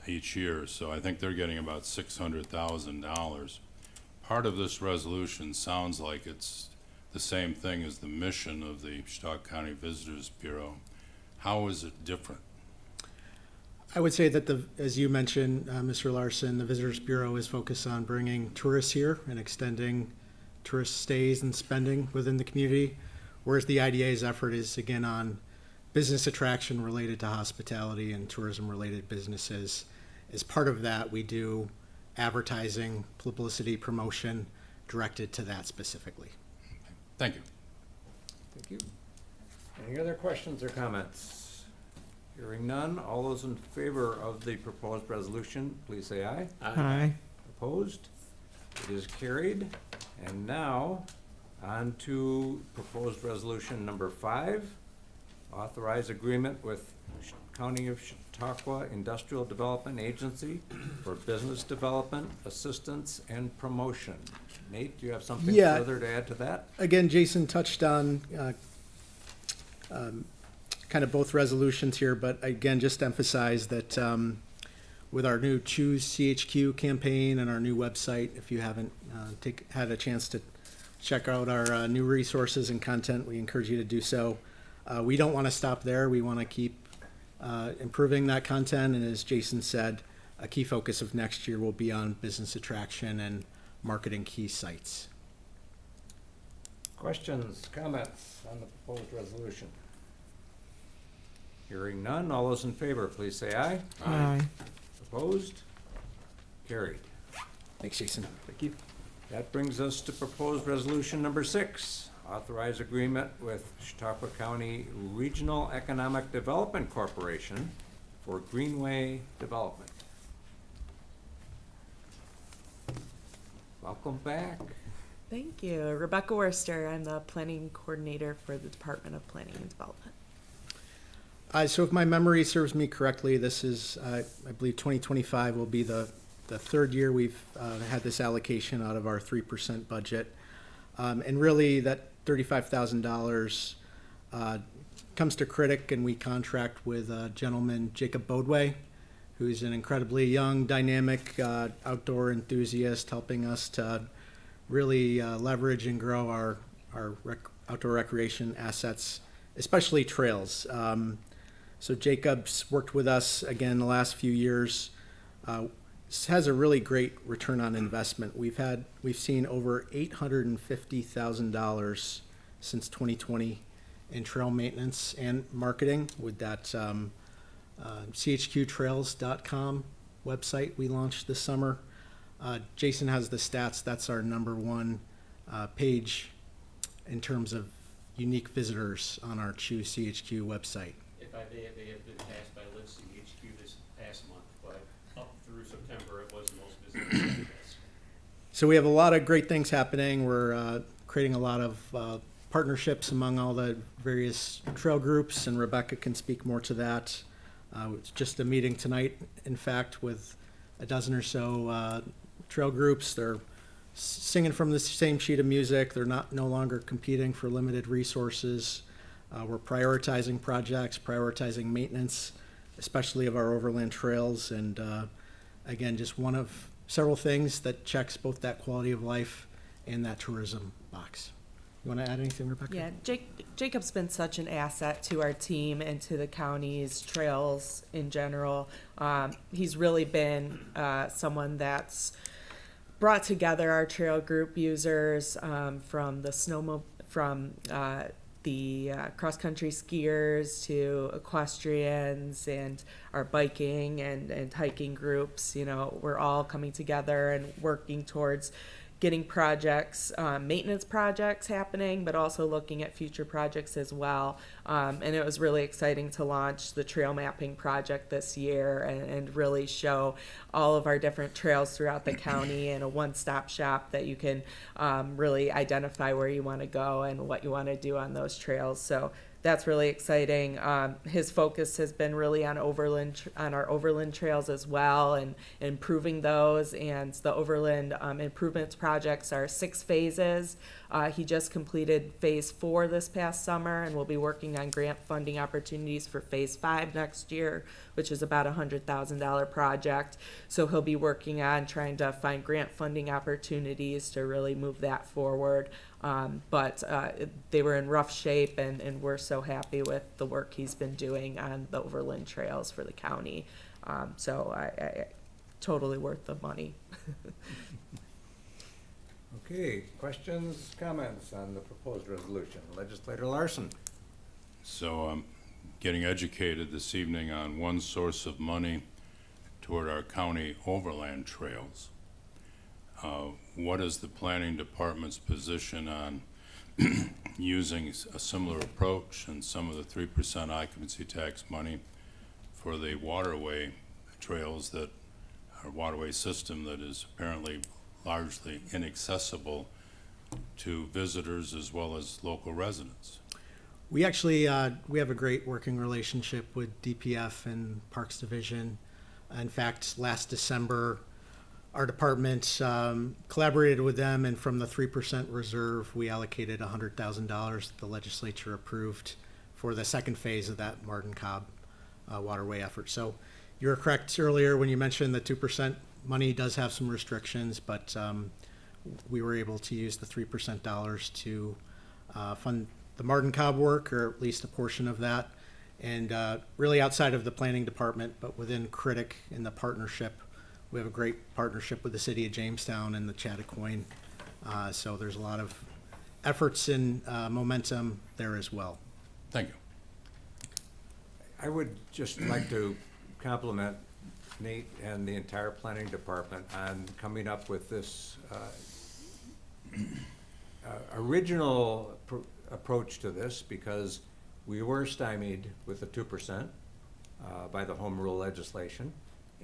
Speaker 2: each year. So I think they're getting about $600,000. Part of this resolution sounds like it's the same thing as the mission of the Chautauqua County Visitors Bureau. How is it different?
Speaker 3: I would say that as you mentioned, Mr. Larson, the Visitors Bureau is focused on bringing tourists here and extending tourist stays and spending within the community, whereas the IDA's effort is again on business attraction related to hospitality and tourism related businesses. As part of that, we do advertising, publicity, promotion directed to that specifically.
Speaker 2: Thank you.
Speaker 1: Thank you. Any other questions or comments? Hearing none, all those in favor of the proposed resolution, please say aye.
Speaker 4: Aye.
Speaker 1: Opposed? It is carried. And now, on to proposed resolution number 5, authorize agreement with County of Chautauqua Industrial Development Agency for business development, assistance, and promotion. Nate, do you have something
Speaker 3: Yeah.
Speaker 1: further to add to that?
Speaker 3: Again, Jason touched on kind of both resolutions here, but again, just emphasize that with our new Choose CHQ campaign and our new website, if you haven't had a chance to check out our new resources and content, we encourage you to do so. We don't want to stop there. We want to keep improving that content, and as Jason said, a key focus of next year will be on business attraction and marketing key sites.
Speaker 1: Questions, comments on the proposed resolution? Hearing none, all those in favor, please say aye.
Speaker 4: Aye.
Speaker 1: Opposed? Carried.
Speaker 3: Thanks, Jason.
Speaker 1: Thank you. That brings us to proposed resolution number 6, authorize agreement with Chautauqua County Regional Economic Development Corporation for Greenway Development. Welcome back.
Speaker 12: Thank you. Rebecca Worster. I'm the planning coordinator for the Department of Planning and Development.
Speaker 3: So if my memory serves me correctly, this is, I believe 2025 will be the third year we've had this allocation out of our 3% budget. And really that $35,000 comes to Critic, and we contract with a gentleman, Jacob Bodway, who's an incredibly young, dynamic outdoor enthusiast, helping us to really leverage and grow our outdoor recreation assets, especially trails. So Jacob's worked with us again the last few years. Has a really great return on investment. We've seen over $850,000 since 2020 in trail maintenance and marketing with that chqtrails.com website we launched this summer. Jason has the stats. That's our #1 page in terms of unique visitors on our Choose CHQ website.
Speaker 11: If I may, it may have been passed by Live CHQ this past month, but up through September, it was the most visited.
Speaker 3: So we have a lot of great things happening. We're creating a lot of partnerships among all the various trail groups, and Rebecca can speak more to that. It's just a meeting tonight, in fact, with a dozen or so trail groups. They're singing from the same sheet of music. They're no longer competing for limited resources. We're prioritizing projects, prioritizing maintenance, especially of our overland trails, and again, just one of several things that checks both that quality of life and that tourism box. You want to add anything, Rebecca?
Speaker 12: Yeah, Jacob's been such an asset to our team and to the county's trails in general. He's really been someone that's brought together our trail group users from the cross-country skiers to equestrians and our biking and hiking groups. You know, we're all coming together and working towards getting projects, maintenance projects happening, but also looking at future projects as well. And it was really exciting to launch the trail mapping project this year and really show all of our different trails throughout the county in a one-stop shop that you can really identify where you want to go and what you want to do on those trails. So that's really exciting. His focus has been really on our overland trails as well, and improving those. And the overland improvements projects are 6 phases. He just completed phase 4 this past summer, and we'll be working on grant funding opportunities for phase 5 next year, which is about $100,000 project. So he'll be working on trying to find grant funding opportunities to really move that forward. But they were in rough shape, and we're so happy with the work he's been doing on the overland trails for the county. So I totally worth the money.
Speaker 1: Okay, questions, comments on the proposed resolution? Legislator Larson.
Speaker 2: So I'm getting educated this evening on one source of money toward our county overland trails. What is the planning department's position on using a similar approach and some of the 3% occupancy tax money for the waterway trails, that our waterway system that is apparently largely inaccessible to visitors as well as local residents?
Speaker 3: We actually we have a great working relationship with DPF and Parks Division. In fact, last December, our department collaborated with them, and from the 3% reserve, we allocated $100,000 the legislature approved for the second phase of that Martin Cobb waterway effort. So you were correct earlier when you mentioned the 2% money does have some restrictions, but we were able to use the 3% dollars to fund the Martin Cobb work, or at least a portion of that. And really outside of the planning department, but within Critic in the partnership, we have a great partnership with the city of Jamestown and the Chattacoin. So there's a lot of efforts and momentum there as well.
Speaker 2: Thank you.
Speaker 1: I would just like to compliment Nate and the entire planning department on coming up with this original approach to this, because we were stymied with the 2% by the home rule legislation,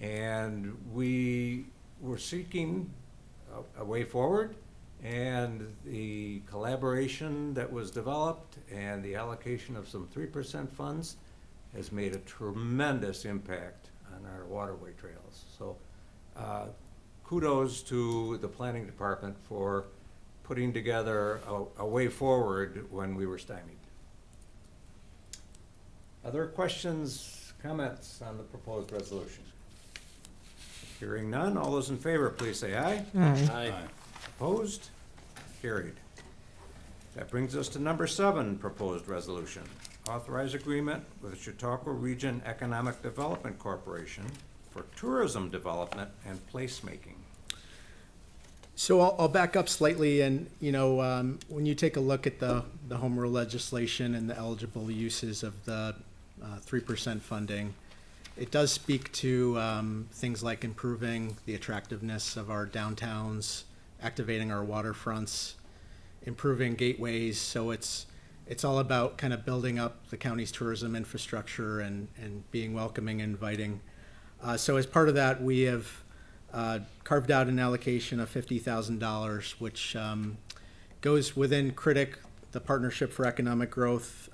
Speaker 1: and we were seeking a way forward, and the collaboration that was developed and the allocation of some 3% funds has made a tremendous impact on our waterway trails. So kudos to the planning department for putting together a way forward when we were stymied. Other questions, comments on the proposed resolution? Hearing none, all those in favor, please say aye.
Speaker 8: Aye.
Speaker 1: Opposed? Carried. That brings us to number 7, proposed resolution. Authorize agreement with Chautauqua Region Economic Development Corporation for tourism development and placemaking.
Speaker 3: So I'll back up slightly, and when you take a look at the home rule legislation and the eligible uses of the 3% funding, it does speak to things like improving the attractiveness of our downtowns, activating our waterfronts, improving gateways. So it's it's all about kind of building up the county's tourism infrastructure and being welcoming and inviting. So as part of that, we have carved out an allocation of $50,000, which goes within CRITIC, the Partnership for Economic Growth.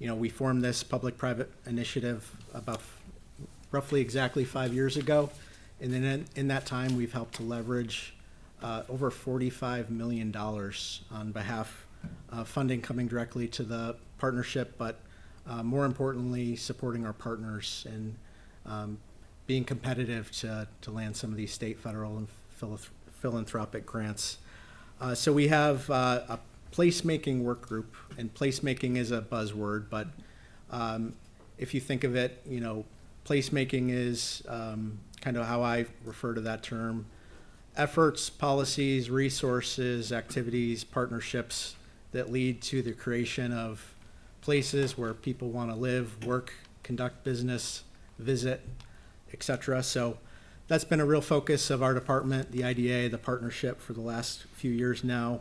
Speaker 3: We formed this public-private initiative about roughly exactly 5 years ago. And then in that time, we've helped to leverage over $45 million on behalf of funding coming directly to the partnership, but more importantly, supporting our partners and being competitive to land some of these state, federal, and philanthropic grants. So we have a placemaking work group, and placemaking is a buzzword, but if you think of it, placemaking is kind of how I refer to that term. Efforts, policies, resources, activities, partnerships that lead to the creation of places where people want to live, work, conduct business, visit, etc. So that's been a real focus of our department, the IDA, the partnership for the last few years now.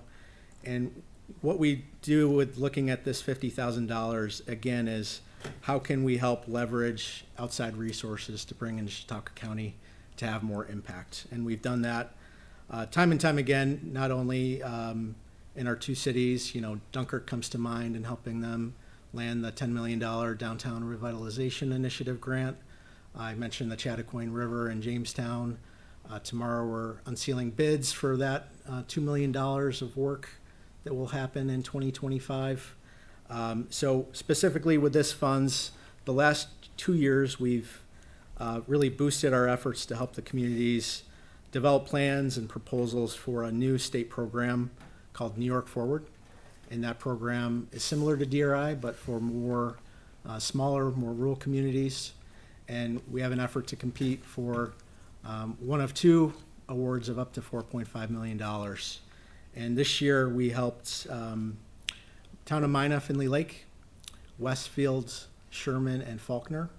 Speaker 3: And what we do with looking at this $50,000 again is how can we help leverage outside resources to bring in Chautauqua County to have more impact? And we've done that time and time again, not only in our two cities. Dunkirk comes to mind in helping them land the $10 million Downtown Revitalization Initiative grant. I mentioned the Chattacoin River in Jamestown. Tomorrow we're unsealing bids for that $2 million of work that will happen in 2025. So specifically with this funds, the last 2 years we've really boosted our efforts to help the communities develop plans and proposals for a new state program called New York Forward. And that program is similar to DRI, but for more smaller, more rural communities. And we have an effort to compete for one of two awards of up to $4.5 million. And this year we helped Town of Minot, Finley Lake, Westfield, Sherman, and Faulkner.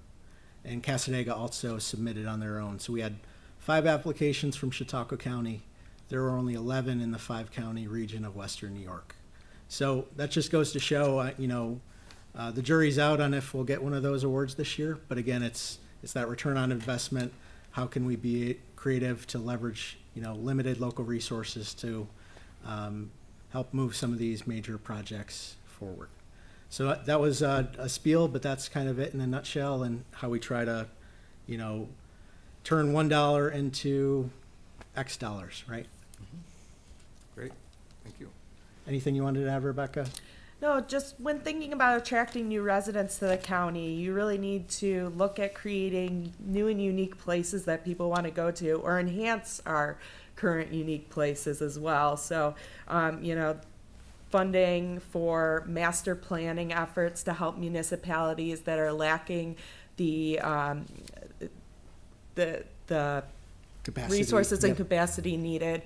Speaker 3: And Cassadaga also submitted on their own. So we had 5 applications from Chautauqua County. There were only 11 in the 5-county region of Western New York. So that just goes to show, the jury's out on if we'll get one of those awards this year. But again, it's that return on investment. How can we be creative to leverage, limited local resources to help move some of these major projects forward? So that was a spiel, but that's kind of it in a nutshell, and how we try to, turn $1 into X dollars, right?
Speaker 1: Great, thank you.
Speaker 3: Anything you wanted to add, Rebecca?
Speaker 12: No, just when thinking about attracting new residents to the county, you really need to look at creating new and unique places that people want to go to, or enhance our current unique places as well. So, funding for master planning efforts to help municipalities that are lacking the
Speaker 3: Capacity.
Speaker 12: resources and
Speaker 3: Yep.
Speaker 12: capacity needed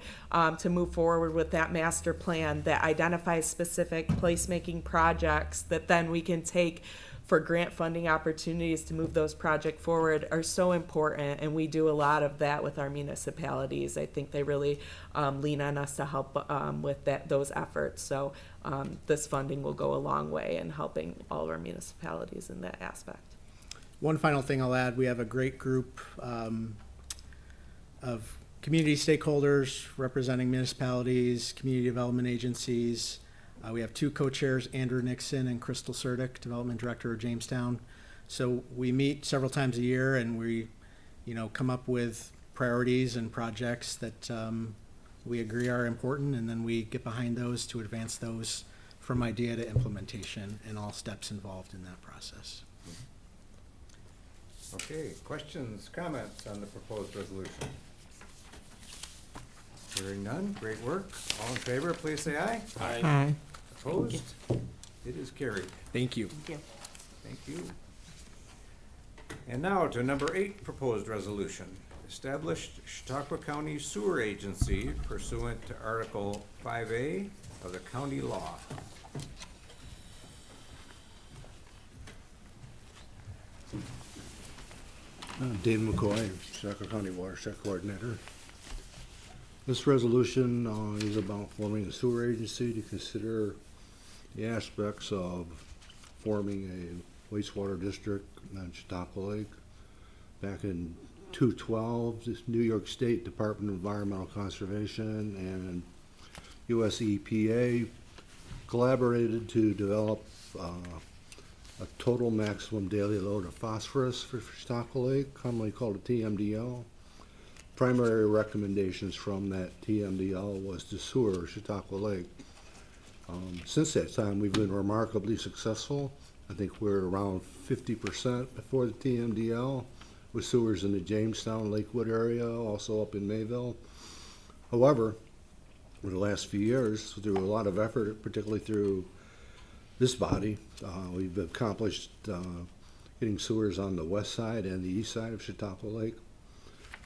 Speaker 12: to move forward with that master plan that identifies specific placemaking projects that then we can take for grant funding opportunities to move those projects forward are so important, and we do a lot of that with our municipalities. I think they really lean on us to help with those efforts. So this funding will go a long way in helping all of our municipalities in that aspect.
Speaker 3: One final thing I'll add, we have a great group of community stakeholders representing municipalities, community development agencies. We have 2 co-chairs, Andrew Nixon and Crystal Surdick, Development Director of Jamestown. So we meet several times a year, and we, come up with priorities and projects that we agree are important, and then we get behind those to advance those from idea to implementation and all steps involved in that process.
Speaker 1: Okay, questions, comments on the proposed resolution? Hearing none, great work. All in favor, please say aye.
Speaker 4: Aye.
Speaker 1: Opposed? It is carried.
Speaker 3: Thank you.
Speaker 1: Thank you. And now to number 8, proposed resolution. Established Chautauqua County Sewer Agency pursuant to Article 5A of the county law.
Speaker 5: Dave McCoy, Chautauqua County Watershed Coordinator. This resolution is about forming a sewer agency to consider the aspects of forming a wastewater district on Chautauqua Lake. Back in 2012, the New York State Department of Environmental Conservation and US EPA collaborated to develop a total maximum daily load of phosphorus for Chautauqua Lake, commonly called a TMDL. Primary recommendations from that TMDL was to sewer Chautauqua Lake. Since that time, we've been remarkably successful. I think we're around 50% before the TMDL, with sewers in the Jamestown, Lakewood area, also up in Mayville. However, over the last few years, through a lot of effort, particularly through this body, we've accomplished getting sewers on the west side and the east side of Chautauqua Lake.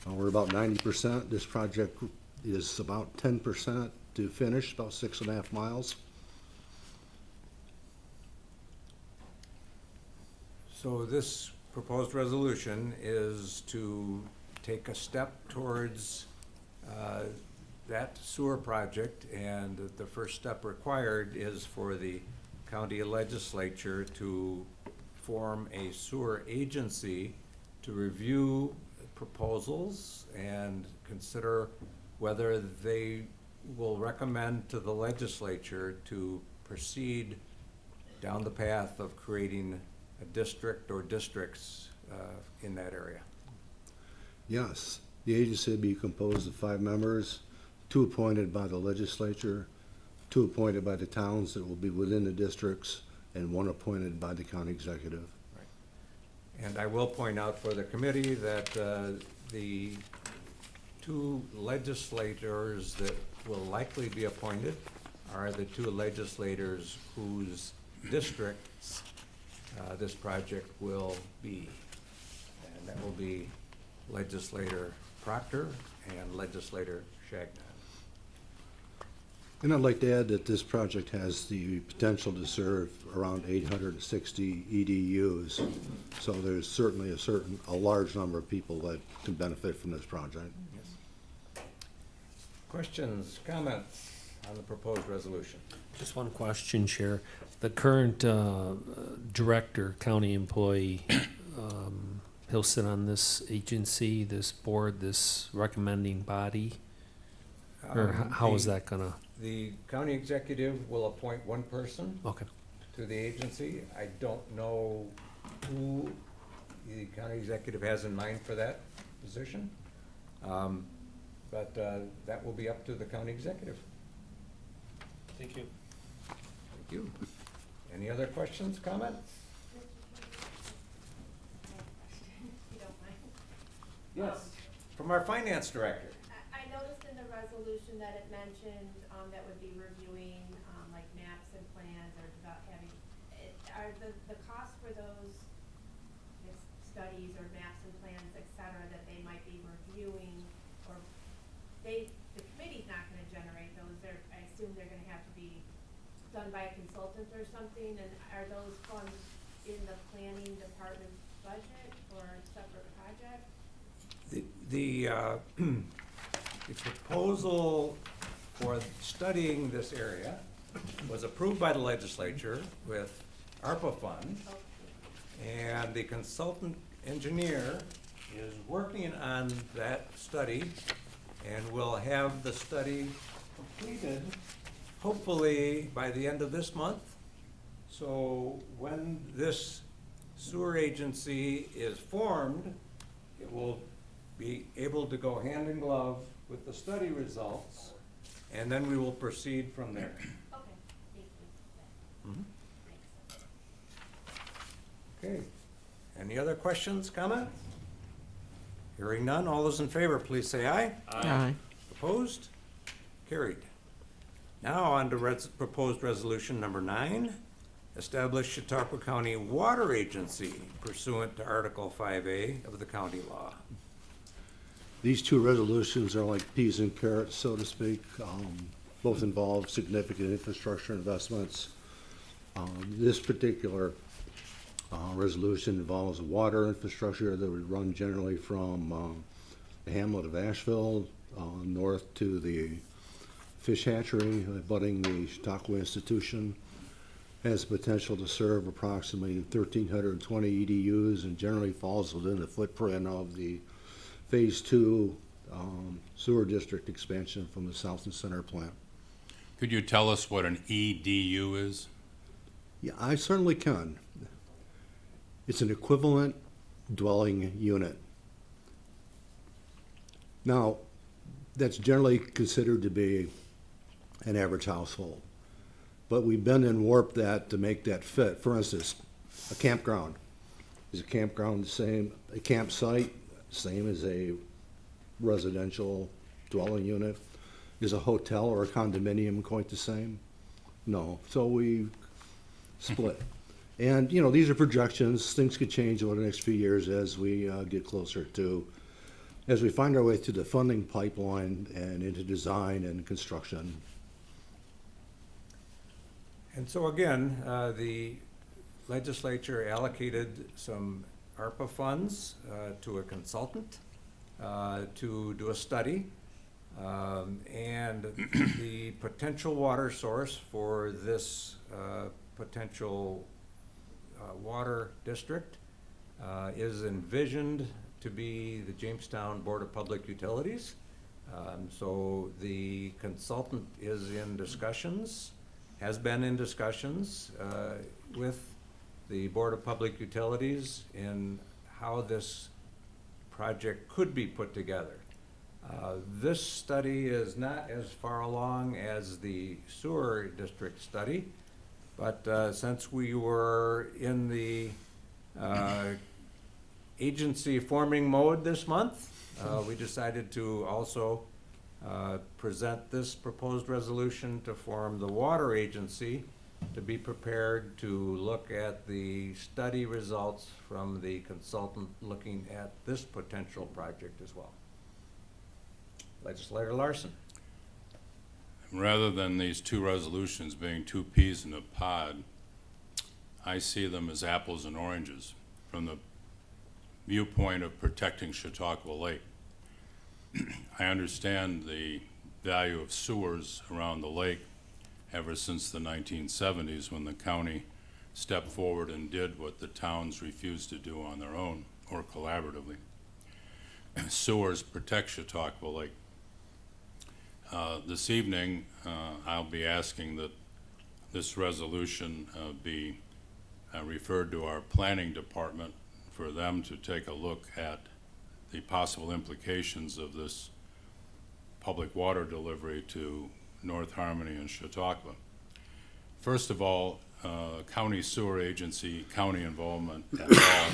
Speaker 5: We're about 90%. This project is about 10% to finish, about 6.5 miles.
Speaker 1: So this proposed resolution is to take a step towards that sewer project, and the first step required is for the county legislature to form a sewer agency to review proposals and consider whether they will recommend to the legislature to proceed down the path of creating a district or districts in that area.
Speaker 5: Yes, the agency would be composed of 5 members, 2 appointed by the legislature, 2 appointed by the towns that will be within the districts, and 1 appointed by the county executive.
Speaker 1: And I will point out for the committee that the 2 legislators that will likely be appointed are the 2 legislators whose districts this project will be. And that will be Legislator Proctor and Legislator Shagnon.
Speaker 5: And I'd like to add that this project has the potential to serve around 860 EDUs. So there's certainly a large number of people that can benefit from this project.
Speaker 1: Yes. Questions, comments on the proposed resolution?
Speaker 8: Just one question, Chair. The current director, county employee, he'll sit on this agency, this board, this recommending body? Or how is that gonna?
Speaker 1: The county executive will appoint 1 person
Speaker 8: Okay.
Speaker 1: to the agency. I don't know who the county executive has in mind for that position. But that will be up to the county executive.
Speaker 8: Thank you.
Speaker 1: Thank you. Any other questions, comments? Yes, from our finance director.
Speaker 13: I noticed in the resolution that it mentioned, that would be reviewing, like maps and plans or having, are the costs for those, I guess, studies or maps and plans, et cetera, that they might be reviewing, or the committee's not gonna generate those, I assume they're gonna have to be done by a consultant or something, and are those funds in the planning department's budget or a separate project?
Speaker 1: The proposal for studying this area was approved by the legislature with ARPA funds, and the consultant engineer is working on that study and will have the study completed hopefully by the end of this month. So when this sewer agency is formed, it will be able to go hand in glove with the study results, and then we will proceed from there.
Speaker 13: Okay, thank you.
Speaker 1: Mhm.
Speaker 13: Makes sense.
Speaker 1: Okay. Any other questions, comments? Hearing none, all those in favor, please say aye.
Speaker 4: Aye.
Speaker 1: Opposed? Carried. Now on to proposed resolution number 9. Establish Chautauqua County Water Agency pursuant to Article 5A of the county law.
Speaker 5: These 2 resolutions are like peas and carrots, so to speak. Both involve significant infrastructure investments. This particular resolution involves water infrastructure that would run generally from the hamlet of Asheville north to the fish hatchery abutting the Chautauqua Institution. has potential to serve approximately 1,320 EDUs and generally falls within the footprint of the Phase 2 sewer district expansion from the South and Center plant.
Speaker 2: Could you tell us what an EDU is?
Speaker 5: Yeah, I certainly can. It's an equivalent dwelling unit. Now, that's generally considered to be an average household. But we bend and warp that to make that fit. For instance, a campground. Is a campground the same, a campsite, same as a residential dwelling unit? Is a hotel or a condominium quite the same? No. So we split. And, you know, these are projections. Things could change over the next few years as we get closer to, as we find our way through the funding pipeline and into design and construction.
Speaker 1: And so again, the legislature allocated some ARPA funds to a consultant to do a study. And the potential water source for this potential water district is envisioned to be the Jamestown Board of Public Utilities. So the consultant is in discussions, has been in discussions with the Board of Public Utilities in how this project could be put together. This study is not as far along as the sewer district study, but since we were in the agency forming mode this month, we decided to also present this proposed resolution to form the water agency to be prepared to look at the study results from the consultant looking at this potential project as well. Legislator Larson.
Speaker 2: Rather than these two resolutions being two peas in a pod, I see them as apples and oranges from the viewpoint of protecting Chautauqua Lake. I understand the value of sewers around the lake ever since the 1970s when the county stepped forward and did what the towns refused to do on their own or collaboratively. Sewers protect Chautauqua Lake. This evening, I'll be asking that this resolution be referred to our planning department for them to take a look at the possible implications of this public water delivery to North Harmony and Chautauqua. First of all, county sewer agency, county involvement at all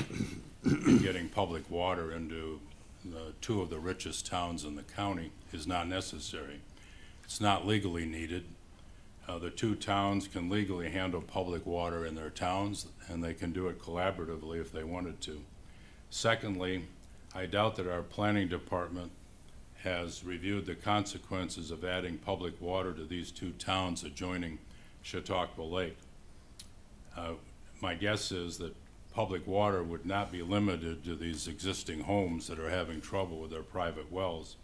Speaker 2: in getting public water into two of the richest towns in the county is not necessary. It's not legally needed. The two towns can legally handle public water in their towns, and they can do it collaboratively if they wanted to. Secondly, I doubt that our planning department has reviewed the consequences of adding public water to these two towns adjoining Chautauqua Lake. My guess is that public water would not be limited to these existing homes that are having trouble with their private wells.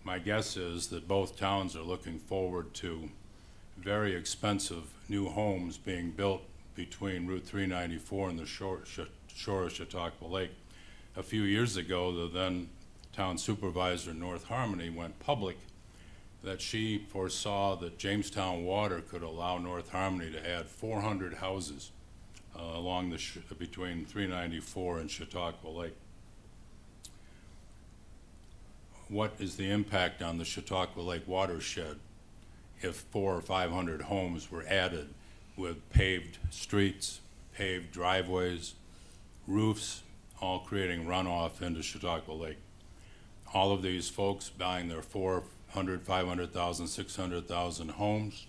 Speaker 2: My guess is that both towns are looking forward to very expensive new homes being built between Route 394 and the shore of Chautauqua Lake. A few years ago, the then town supervisor in North Harmony went public that she foresaw that Jamestown Water could allow North Harmony to add 400 houses along the between 394 and Chautauqua Lake. What is the impact on the Chautauqua Lake watershed if 400 or 500 homes were added with paved streets, paved driveways, roofs, all creating runoff into Chautauqua Lake? All of these folks buying their 400, 500,000, 600,000 homes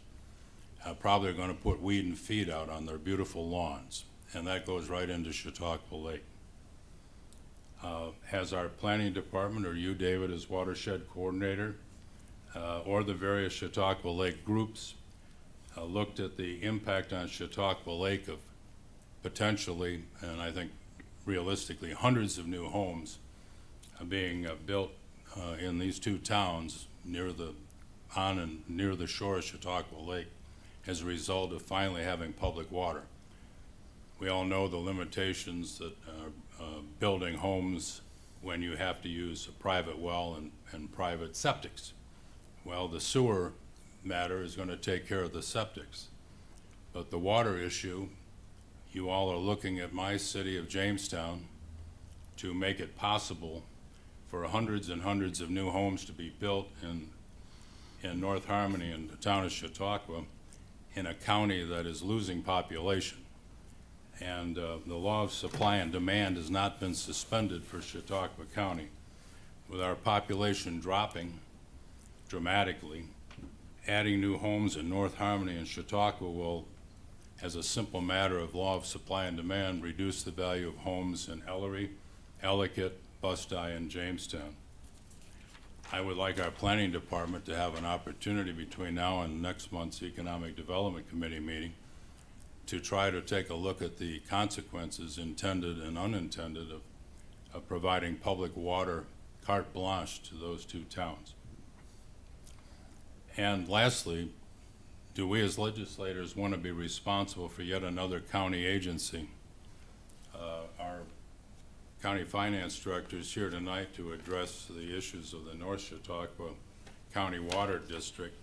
Speaker 2: probably are going to put weed and feed out on their beautiful lawns, and that goes right into Chautauqua Lake. Has our planning department, or you, David, as watershed coordinator, or the various Chautauqua Lake groups looked at the impact on Chautauqua Lake of potentially, and I think realistically, hundreds of new homes being built in these two towns near the shore of Chautauqua Lake, as a result of finally having public water. We all know the limitations that building homes when you have to use a private well and private septics. Well, the sewer matter is going to take care of the septics. But the water issue, you all are looking at my city of Jamestown to make it possible for hundreds and hundreds of new homes to be built in North Harmony and the town of Chautauqua in a county that is losing population. And the law of supply and demand has not been suspended for Chautauqua County. With our population dropping dramatically, adding new homes in North Harmony and Chautauqua will, as a simple matter of law of supply and demand, reduce the value of homes in Ellery, Ellicott, Busti, and Jamestown. I would like our planning department to have an opportunity between now and next month's Economic Development Committee meeting to try to take a look at the consequences, intended and unintended, of providing public water carte blanche to those two towns. And lastly, do we as legislators want to be responsible for yet another county agency? Our county finance director is here tonight to address the issues of the North Chautauqua County Water District,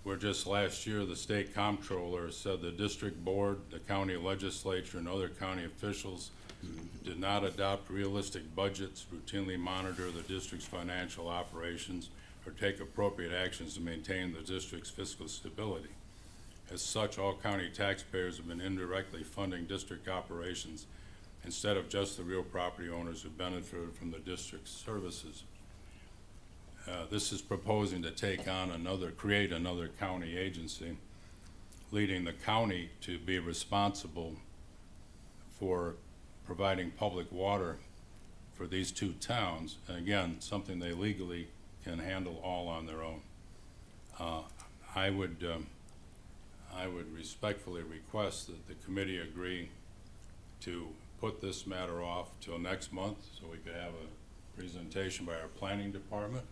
Speaker 2: where just last year the state comptroller said the district board, the county legislature, and other county officials did not adopt realistic budgets, routinely monitor the district's financial operations, or take appropriate actions to maintain the district's fiscal stability. As such, all county taxpayers have been indirectly funding district operations instead of just the real property owners who benefited from the district's services. This is proposing to create another county agency, leading the county to be responsible for providing public water for these two towns, and again, something they legally can handle all on their own. I would respectfully request that the committee agree to put this matter off till next month so we could have a presentation by our planning department.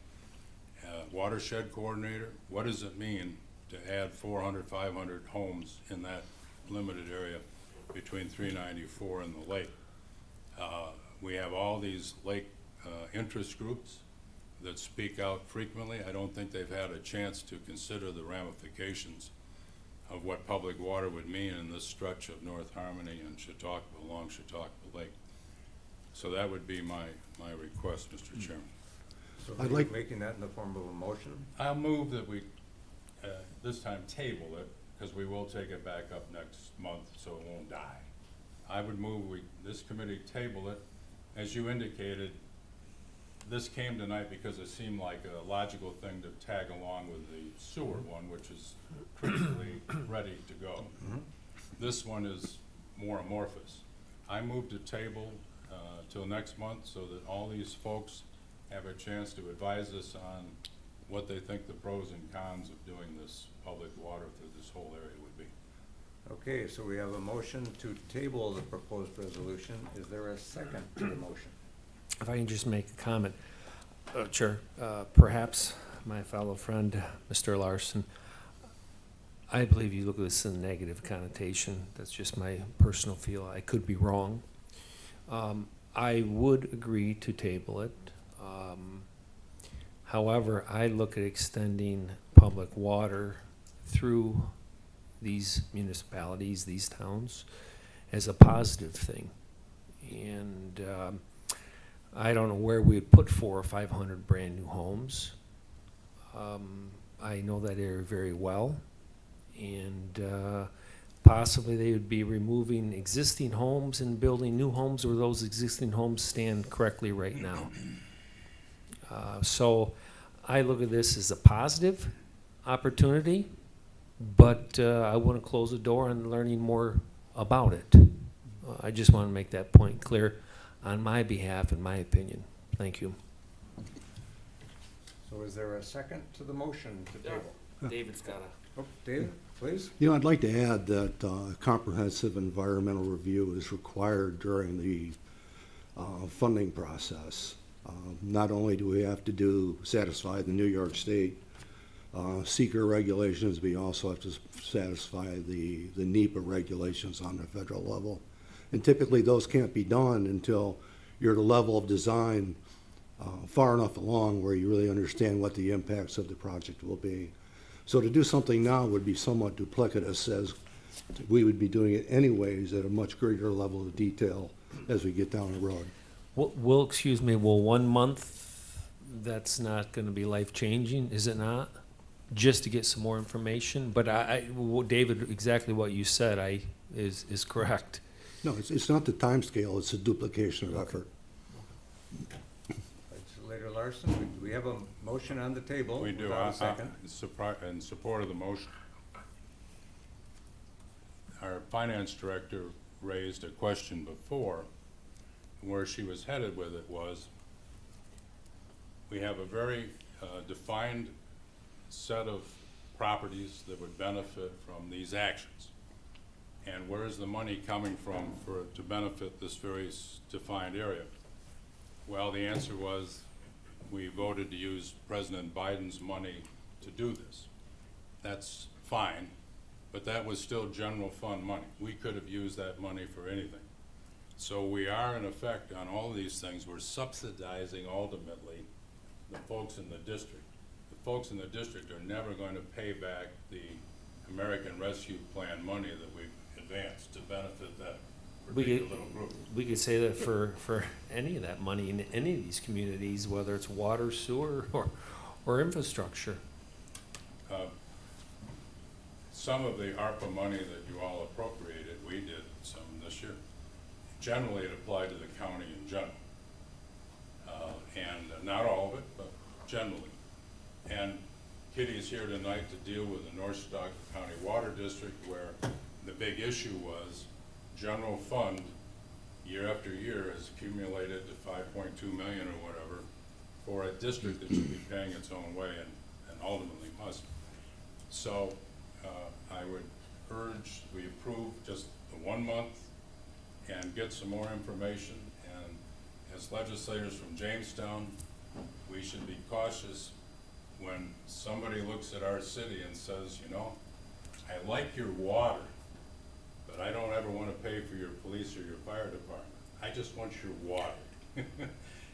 Speaker 2: Watershed coordinator, what does it mean to add 400, 500 homes in that limited area between 394 and the lake? We have all these lake interest groups that speak out frequently. I don't think they've had a chance to consider the ramifications of what public water would mean in this stretch of North Harmony and Chautauqua, along Chautauqua Lake. So that would be my request, Mr. Chairman.
Speaker 1: So
Speaker 5: I'd
Speaker 1: are you
Speaker 5: like-
Speaker 1: making that in the form of a motion?
Speaker 2: I'll move that we, this time, table it, because we will take it back up next month, so it won't die. I would move this committee table it. As you indicated, this came tonight because it seemed like a logical thing to tag along with the sewer one, which is critically ready to go. This one is more amorphous. I moved to table till next month so that all these folks have a chance to advise us on what they think the pros and cons of doing this public water through this whole area would be.
Speaker 1: Okay, so we have a motion to table the proposed resolution. Is there a second to the motion?
Speaker 8: If I can just make a comment, Chair, perhaps my fellow friend, Mr. Larson, I believe you look at this in a negative connotation. That's just my personal feel. I could be wrong. I would agree to table it. However, I look at extending public water through these municipalities, these towns, as a positive thing. And I don't know where we'd put 400 or 500 brand new homes. I know that area very well, and possibly they would be removing existing homes and building new homes where those existing homes stand correctly right now. So I look at this as a positive opportunity, but I wouldn't close the door on learning more about it. I just want to make that point clear on my behalf, in my opinion. Thank you.
Speaker 1: So is there a second to the motion to table?
Speaker 8: David's got a...
Speaker 1: Oh, David, please.
Speaker 5: You know, I'd like to add that a comprehensive environmental review is required during the funding process. Not only do we have to satisfy the New York State seeker regulations, we also have to satisfy the NEPA regulations on the federal level. And typically, those can't be done until you're at a level of design far enough along where you really understand what the impacts of the project will be. So to do something now would be somewhat duplicitous, as we would be doing it anyways at a much greater level of detail as we get down the road.
Speaker 8: Will, excuse me, will 1 month, that's not gonna be life-changing, is it not? Just to get some more information, but well, David, exactly what you said, is correct.
Speaker 5: No, it's not the time scale, it's a duplication of effort.
Speaker 1: Legislator Larson, do we have a motion on the table?
Speaker 2: We do.
Speaker 1: Without a second?
Speaker 2: In support of the motion. Our finance director raised a question before. Where she was headed with it was, we have a very defined set of properties that would benefit from these actions. And where is the money coming from to benefit this very defined area? Well, the answer was, we voted to use President Biden's money to do this. That's fine, but that was still general fund money. We could have used that money for anything. So we are, in effect, on all of these things, we're subsidizing ultimately the folks in the district. The folks in the district are never going to pay back the American Rescue Plan money that we've advanced to benefit that particular little group.
Speaker 8: We could say that for any of that money in any of these communities, whether it's water, sewer, or infrastructure.
Speaker 2: Some of the ARPA money that you all appropriated, we did some this year. Generally, it applied to the county in general. And not all of it, but generally. And Kitty's here tonight to deal with the North Stock County Water District, where the big issue was general fund, year after year, has accumulated to 5.2 million or whatever for a district that should be paying its own way and ultimately must. So I would urge we approve just the 1 month and get some more information. And as legislators from Jamestown, we should be cautious when somebody looks at our city and says, you know, I like your water, but I don't ever want to pay for your police or your fire department. I just want your water.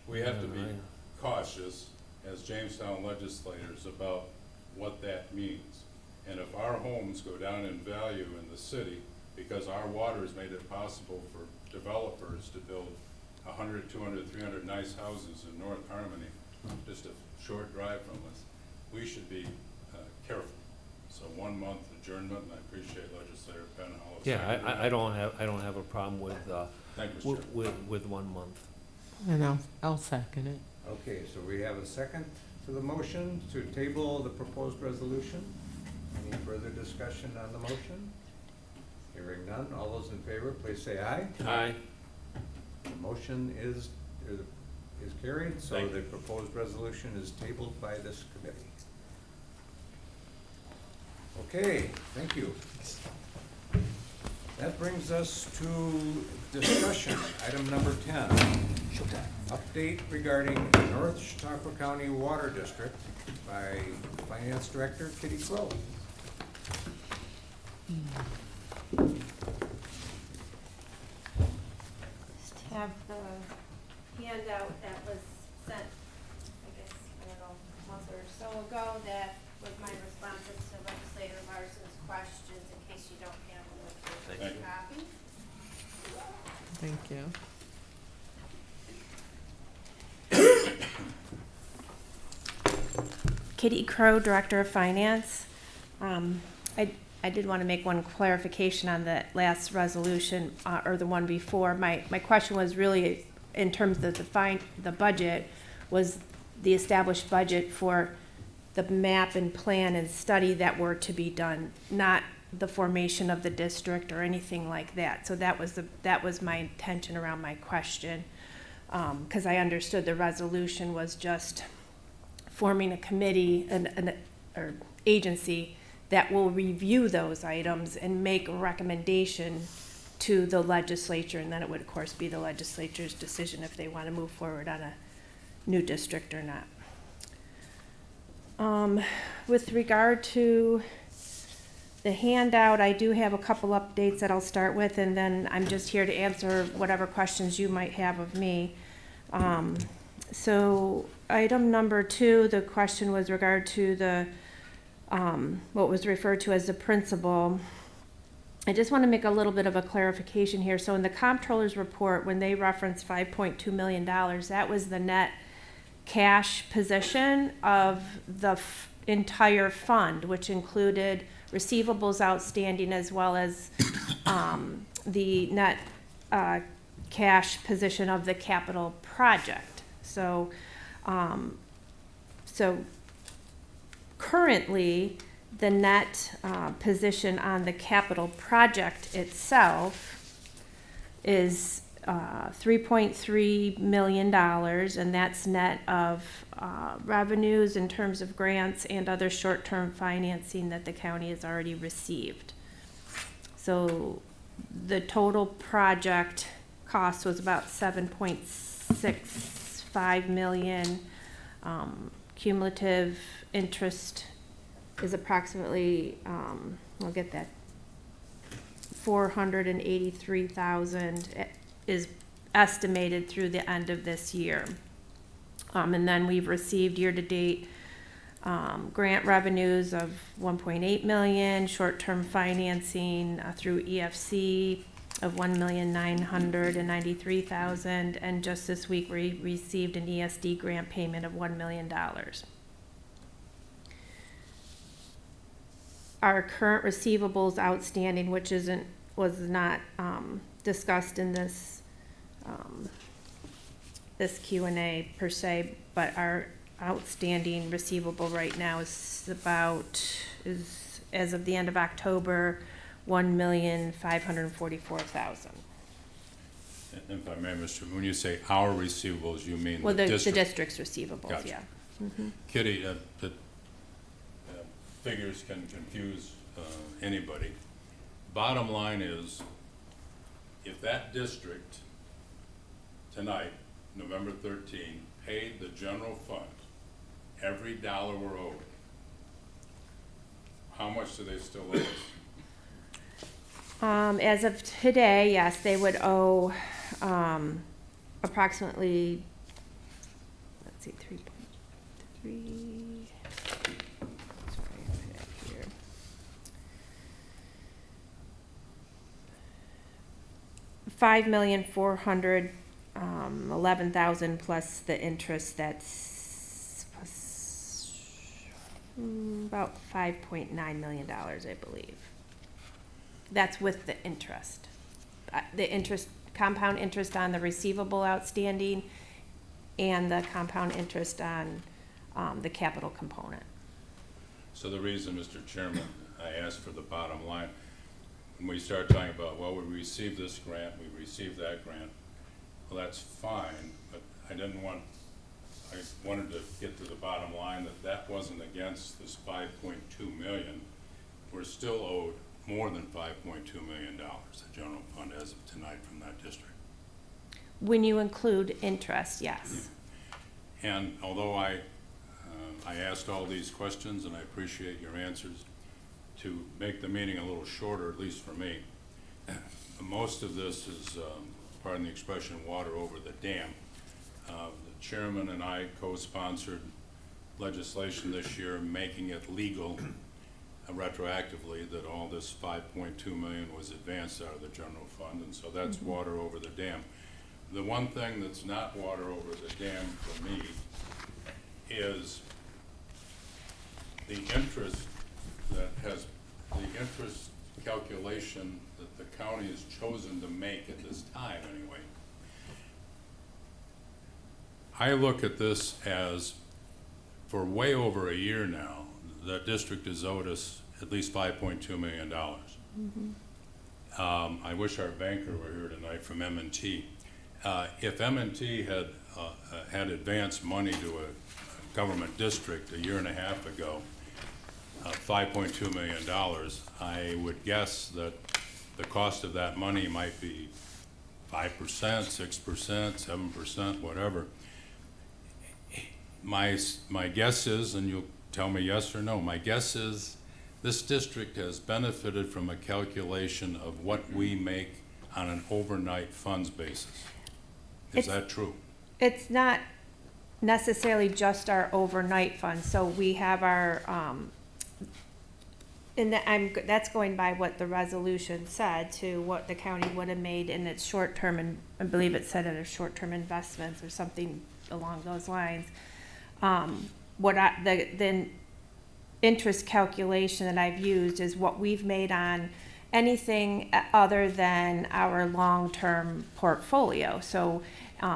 Speaker 2: We have to be cautious as Jamestown legislators about what that means. And if our homes go down in value in the city because our water has made it possible for developers to build 100, 200, 300 nice houses in North Harmony, just a short drive from us, we should be careful. So 1 month adjournment, and I appreciate Legislator Penhall.
Speaker 8: Yeah, I don't have a problem with,
Speaker 2: Thank you, Mr. Chair.
Speaker 8: with 1 month.
Speaker 4: And I'll second it.
Speaker 1: Okay, so we have a second to the motion to table the proposed resolution. Any further discussion on the motion? Hearing none, all those in favor, please say aye.
Speaker 8: Aye.
Speaker 1: The motion is carried, so
Speaker 2: Thank
Speaker 1: the
Speaker 2: you.
Speaker 1: proposed resolution is tabled by this committee. Okay, thank you. That brings us to discussion, item number 10. Update regarding North Chautauqua County Water District by Finance Director Kitty Crow.
Speaker 13: Just have the handout that was sent, I guess, I don't know, a month or so ago, that was my responses to Legislator Larson's questions, in case you don't have a
Speaker 2: Thank you.
Speaker 13: copy.
Speaker 4: Thank you.
Speaker 13: Kitty Crow, Director of Finance. I did want to make one clarification on the last resolution, or the one before. My question was really, in terms of the budget, was the established budget for the map and plan and study that were to be done, not the formation of the district or anything like that. So that was my intention around my question, because I understood the resolution was just forming a committee, or agency that will review those items and make a recommendation to the legislature, and then it would of course be the legislature's decision if they want to move forward on a new district or not. With regard to the handout, I do have a couple updates that I'll start with, and then I'm just here to answer whatever questions you might have of me. So item number 2, the question was regard to the, what was referred to as the principal. I just want to make a little bit of a clarification here. So in the comptroller's report, when they referenced $5.2 million, that was the net cash position of the entire fund, which included receivables outstanding as well as the net cash position of the capital project. So, currently, the net position on the capital project itself is $3.3 million, and that's net of revenues in terms of grants and other short-term financing that the county has already received. So the total project cost was about $7.65 million. Cumulative interest is approximately, I'll get that, $483,000 is estimated through the end of this year. And then we've received year-to-date grant revenues of $1.8 million, short-term financing through EFC of $1,993,000, and just this week we received an ESD grant payment of $1 million. Our current receivables outstanding, which was not discussed in this this Q&A per se, but our outstanding receivable right now is as of the end of October, $1,544,000.
Speaker 2: If I may, Mr., when you say our receivables, you mean
Speaker 13: Well,
Speaker 2: the
Speaker 13: the
Speaker 2: district?
Speaker 13: district's receivables,
Speaker 2: Gotcha.
Speaker 13: yeah. Mhm.
Speaker 2: Kitty, the figures can confuse anybody. Bottom line is, if that district tonight, November 13, paid the general fund every dollar we're owed, how much do they still owe us?
Speaker 13: As of today, yes, they would owe approximately, let's see, 3.3. Sorry, I put it here. $5,411,000 plus the interest. That's about $5.9 million, I believe. That's with the interest. The interest, compound interest on the receivable outstanding and the compound interest on the capital component.
Speaker 2: So the reason, Mr. Chairman, I asked for the bottom line, when we start talking about, well, we received this grant, we received that grant, well, that's fine, but I wanted to get to the bottom line that wasn't against this $5.2 million. We're still owed more than $5.2 million, the general fund, as of tonight from that district.
Speaker 13: When you include interest, yes.
Speaker 2: And although I asked all these questions, and I appreciate your answers, to make the meeting a little shorter, at least for me, most of this is, pardon the expression, water over the dam. The chairman and I co-sponsored legislation this year making it legal retroactively that all this $5.2 million was advanced out of the general fund, and so that's water over the dam. The one thing that's not water over the dam for me is the interest calculation that the county has chosen to make at this time anyway. I look at this as, for way over a year now, the district has owed us at least $5.2 million. I wish our banker were here tonight from M&T. If M&T had advanced money to a government district a year and a half ago, $5.2 million, I would guess that the cost of that money might be 5%, 6%, 7%, whatever. My guess is, and you'll tell me yes or no. My guess is this district has benefited from a calculation of what we make on an overnight funds basis. Is that true?
Speaker 13: It's not necessarily just our overnight funds, so we have our, that's going by what the resolution said to what the county would have made in its short-term, and I believe it said it as short-term investments or something along those lines. The interest calculation that I've used is what we've made on anything other than our long-term portfolio. So,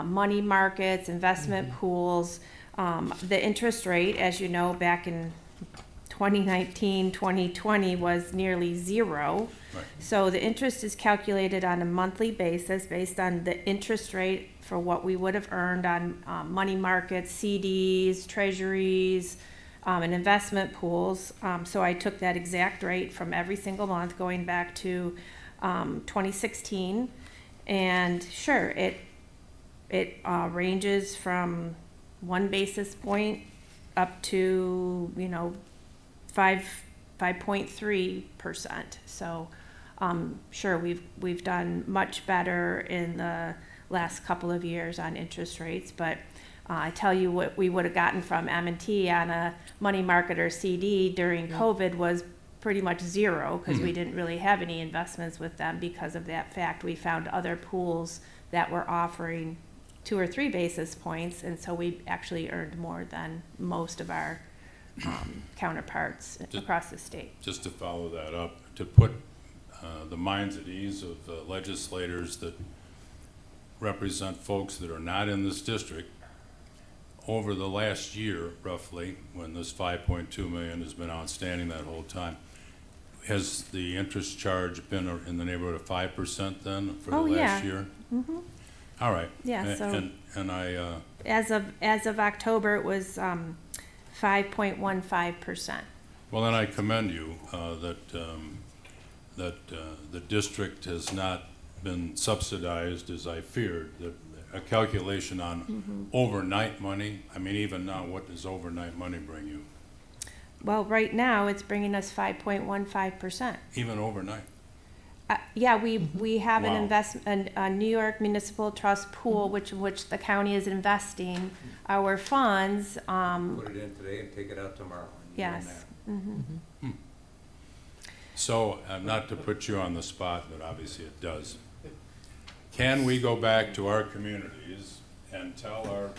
Speaker 13: money markets, investment pools, the interest rate, as you know, back in 2019, 2020 was nearly zero.
Speaker 2: Right.
Speaker 13: So the interest is calculated on a monthly basis based on the interest rate for what we would have earned on money markets, CDs, treasuries, and investment pools. So I took that exact rate from every single month going back to 2016. And sure, it ranges from 1 basis point up to, 5.3%. So, sure, we've done much better in the last couple of years on interest rates, but I tell you what we would have gotten from M&T on a money market or CD during COVID was pretty much zero, because we didn't really have any investments with them because of that fact. We found other pools that were offering 2 or 3 basis points, and so we actually earned more than most of our counterparts across the state.
Speaker 2: Just to follow that up, to put the minds at ease of legislators that represent folks that are not in this district, over the last year, roughly, when this 5.2 million has been outstanding that whole time, has the interest charge been in the neighborhood of 5% then for the last year?
Speaker 13: Mm-hmm.
Speaker 2: All right.
Speaker 13: Yeah, so
Speaker 2: And I,
Speaker 13: as of October, it was 5.15%.
Speaker 2: well, then I commend you that the district has not been subsidized as I feared. That a calculation on overnight money, I mean, even now, what does overnight money bring you?
Speaker 13: Well, right now, it's bringing us 5.15%.
Speaker 2: Even overnight?
Speaker 13: Yeah, we have an
Speaker 2: Wow.
Speaker 13: investment, a New York Municipal Trust pool, which the county is investing our funds.
Speaker 1: Put it in today and take it out tomorrow. and you own
Speaker 13: Yes.
Speaker 1: that.
Speaker 13: Mhm.
Speaker 2: So, not to put you on the spot, but obviously it does. Can we go back to our communities and tell our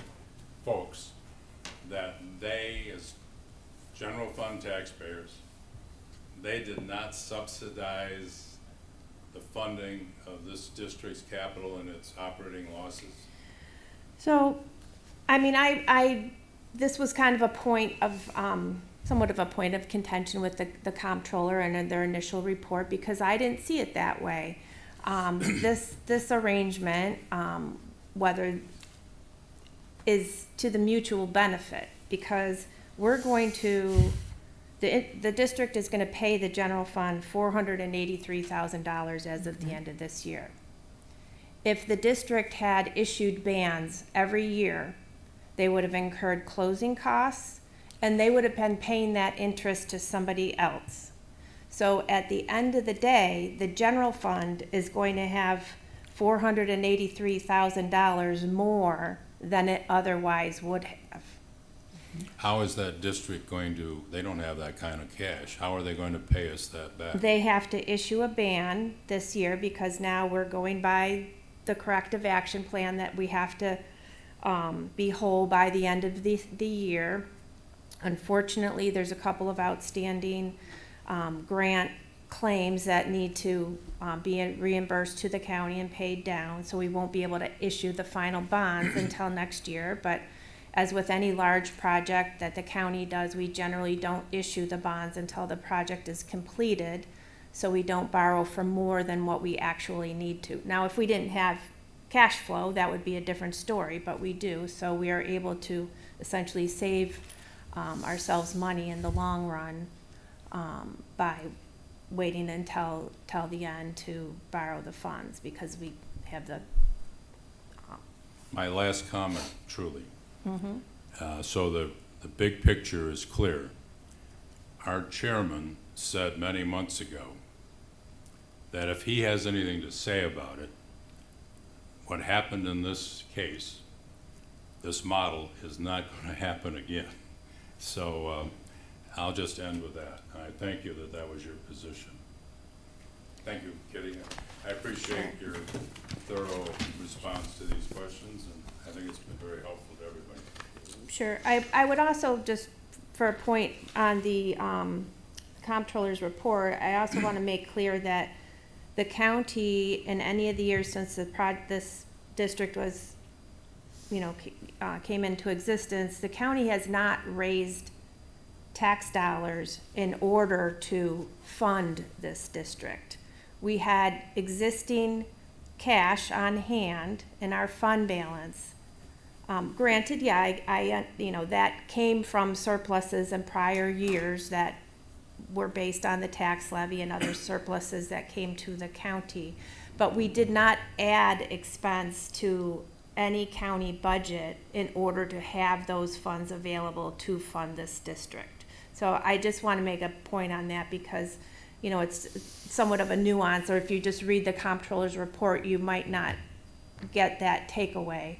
Speaker 2: folks that they, as general fund taxpayers, they did not subsidize the funding of this district's capital and its operating losses?
Speaker 13: So, I mean, this was kind of a point of, somewhat of a point of contention with the comptroller and in their initial report, because I didn't see it that way. This arrangement, whether is to the mutual benefit, because we're going to, the district is going to pay the general fund $483,000 as of the end of this year. If the district had issued bans every year, they would have incurred closing costs, and they would have been paying that interest to somebody else. So at the end of the day, the general fund is going to have $483,000 more than it otherwise would have.
Speaker 2: How is that district going to, they don't have that kind of cash, how are they going to pay us that back?
Speaker 13: They have to issue a ban this year, because now we're going by the corrective action plan that we have to be whole by the end of the year. Unfortunately, there's a couple of outstanding grant claims that need to be reimbursed to the county and paid down, so we won't be able to issue the final bonds until next year. But as with any large project that the county does, we generally don't issue the bonds until the project is completed, so we don't borrow for more than what we actually need to. Now, if we didn't have cash flow, that would be a different story, but we do, so we are able to essentially save ourselves money in the long run by waiting until the end to borrow the funds, because we have the
Speaker 2: My last comment, truly. So the big picture is clear. our chairman said many months ago that if he has anything to say about it, what happened in this case, this model, is not going to happen again. So I'll just end with that. I thank you that that was your position. Thank you, Kitty. I appreciate your thorough response to these questions, and I think it's been very helpful to everybody.
Speaker 13: Sure. I would also, just for a point on the comptroller's report, I also want to make clear that the county, in any of the years since this district was, came into existence, the county has not raised tax dollars in order to fund this district. We had existing cash on hand in our fund balance. Granted, yeah, that came from surpluses in prior years that were based on the tax levy and other surpluses that came to the county. But we did not add expense to any county budget in order to have those funds available to fund this district. So I just want to make a point on that because, it's somewhat of a nuance, or if you just read the comptroller's report, you might not get that takeaway.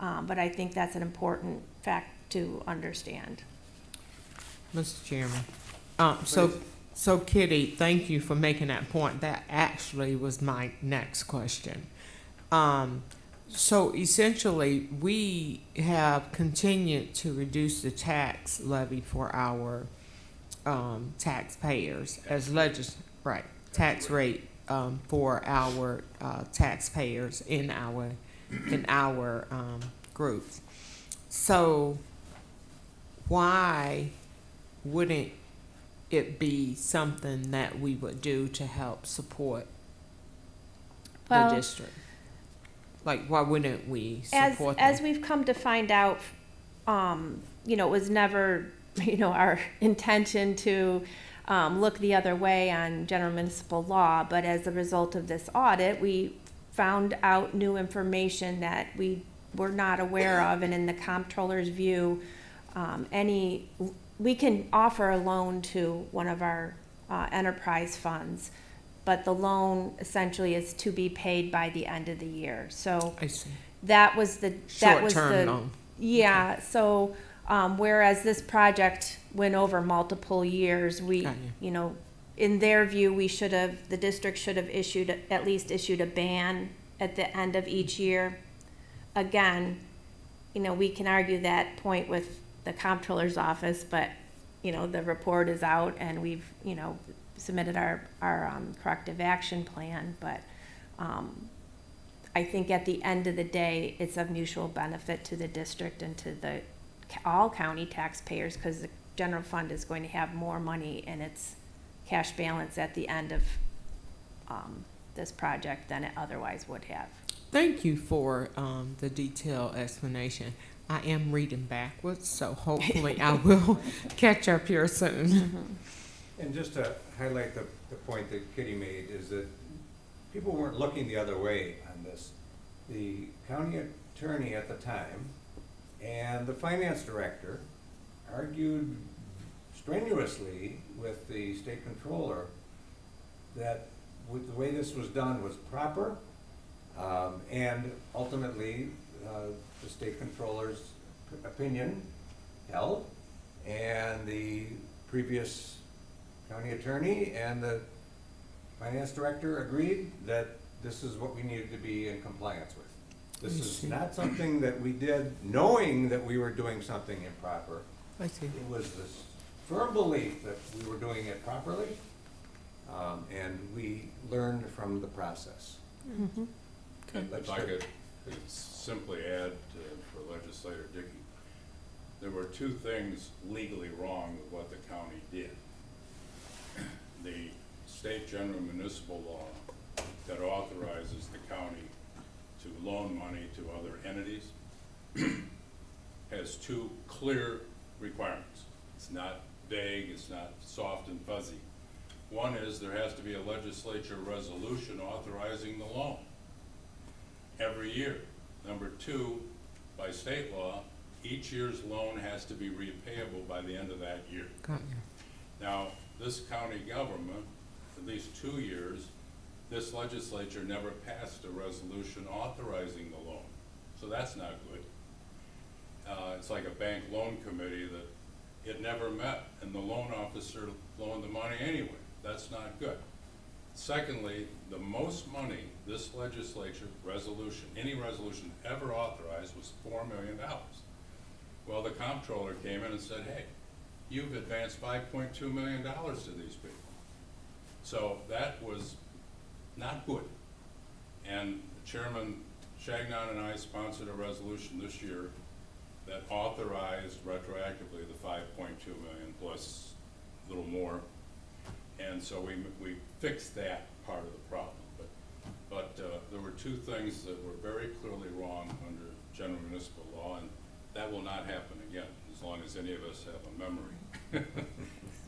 Speaker 13: But I think that's an important fact to understand.
Speaker 4: Mr. Chairman. So Kitty, thank you for making that point. That actually was my next question. So essentially, we have continued to reduce the tax levy for our taxpayers as tax rate for our taxpayers in our groups. So why wouldn't it be something that we would do to help support the district? Like, why wouldn't we support them?
Speaker 13: As we've come to find out, it was never, our intention to look the other way on general municipal law, but as a result of this audit, we found out new information that we were not aware of, and in the comptroller's view, we can offer a loan to one of our enterprise funds, but the loan essentially is to be paid by the end of the year. So
Speaker 4: I see.
Speaker 13: that was the
Speaker 4: Short-term loan.
Speaker 13: Yeah. Okay. So whereas this project went over multiple years, we in their view, the district should have at least issued a ban at the end of each year. Again, we can argue that point with the comptroller's office, but the report is out and we've submitted our corrective action plan. But I think at the end of the day, it's of mutual benefit to the district and to all county taxpayers, because the general fund is going to have more money in its cash balance at the end of this project than it otherwise would have.
Speaker 4: Thank you for the detailed explanation. I am reading backwards, so hopefully I will catch up here soon.
Speaker 13: Mm-hmm.
Speaker 1: And just to highlight the point that Kitty made is that people weren't looking the other way on this. The county attorney at the time and the finance director argued strenuously with the state controller that the way this was done was proper, and ultimately the state controller's opinion held, and the previous county attorney and the finance director agreed that this is what we needed to be in compliance with. This is not something that we did knowing that we were doing something improper.
Speaker 4: I see.
Speaker 1: It was this firm belief that we were doing it properly, and we learned from the process.
Speaker 13: Mm-hmm.
Speaker 2: If I could simply add for Legislator Dickey, there were two things legally wrong with what the county did. The state general municipal law that authorizes the county to loan money to other entities has two clear requirements. It's not vague, it's not soft and fuzzy. One is there has to be a legislature resolution authorizing the loan every year. Number two, by state law, each year's loan has to be repayable by the end of that year.
Speaker 4: Got you.
Speaker 2: Now, this county government, at least 2 years, this legislature never passed a resolution authorizing the loan. So that's not good. It's like a bank loan committee that it never met, and the loan officer loaned the money anyway. That's not good. Secondly, the most money this legislature resolution, any resolution ever authorized was $4 million. Well, the comptroller came in and said, hey, you've advanced $5.2 million to these people. So that was not good. And Chairman Shagnon and I sponsored a resolution this year that authorized retroactively the 5.2 million plus a little more. And so we fixed that part of the problem. But there were two things that were very clearly wrong under general municipal law, and that will not happen again, as long as any of us have a memory.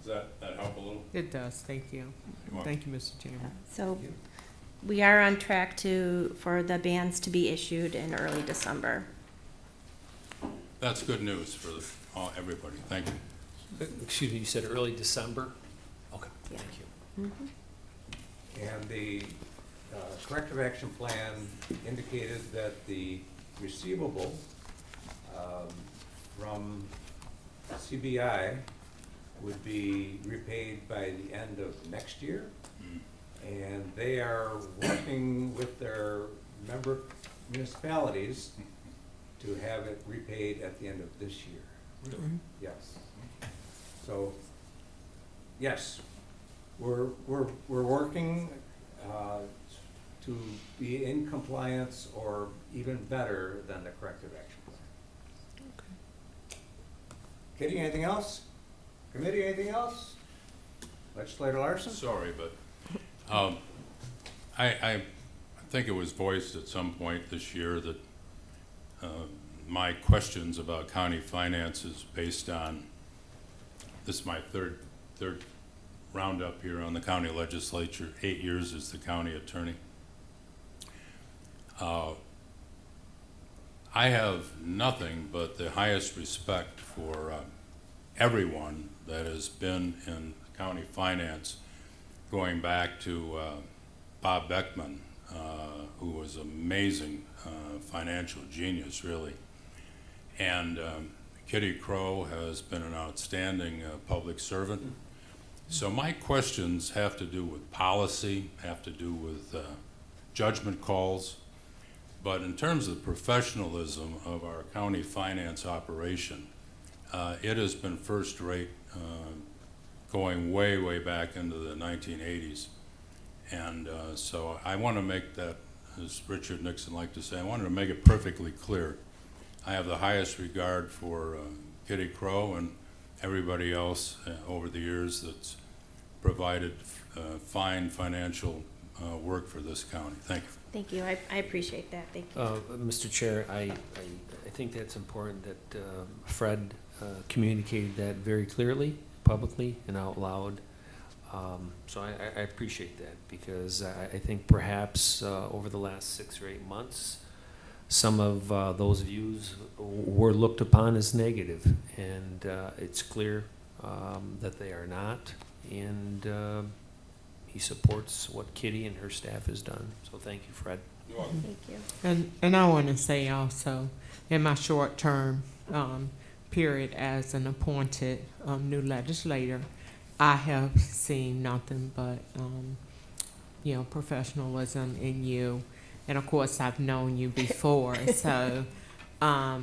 Speaker 2: Does that help a little?
Speaker 4: It does, thank you. Thank you, Mr. Chairman.
Speaker 14: So we are on track for the bans to be issued in early December.
Speaker 2: That's good news for everybody. Thank you.
Speaker 8: Excuse me, you said early December? Okay,
Speaker 14: Yeah.
Speaker 8: thank you.
Speaker 1: And the corrective action plan indicated that the receivable from CBI would be repaid by the end of next year. And they are working with their member municipalities to have it repaid at the end of this year. Yes. So, yes, we're working to be in compliance or even better than the corrective action plan. Kitty, anything else? Committee, anything else? Legislator Larson?
Speaker 2: Sorry, but I think it was voiced at some point this year that my questions about county finances based on, this is my third roundup here on the county legislature, 8 years as the county attorney. I have nothing but the highest respect for everyone that has been in county finance, going back to Bob Beckman, who was amazing financial genius, really. And Kitty Crow has been an outstanding public servant. So my questions have to do with policy, have to do with judgment calls. But in terms of professionalism of our county finance operation, it has been first rate, going way, way back into the 1980s. And so I want to make that, as Richard Nixon liked to say, I wanted to make it perfectly clear. I have the highest regard for Kitty Crow and everybody else over the years that's provided fine financial work for this county. Thank you.
Speaker 14: Thank you. I appreciate that. Thank you.
Speaker 8: Mr. Chair, I think that's important that Fred communicated that very clearly, publicly, and out loud. So I appreciate that, because I think perhaps over the last 6 or 8 months, some of those views were looked upon as negative, and it's clear that they are not, and he supports what Kitty and her staff has done. So thank you, Fred.
Speaker 2: You're welcome.
Speaker 14: Thank you.
Speaker 4: And I want to say also, in my short-term period as an appointed new legislator, I have seen nothing but, professionalism in you. And of course, I've known you before, so, I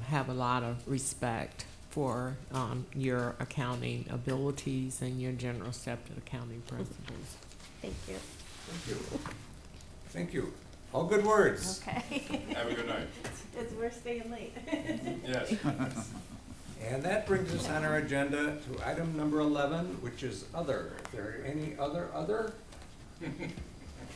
Speaker 4: have a lot of respect for your accounting abilities and your general accepted accounting principles.
Speaker 14: Thank you.
Speaker 1: Thank you. Thank you. All good words.
Speaker 14: Okay.
Speaker 2: Have a good night.
Speaker 14: We're staying late.
Speaker 2: Yes.
Speaker 1: And that brings us on our agenda to item number 11, which is other. Is there any other?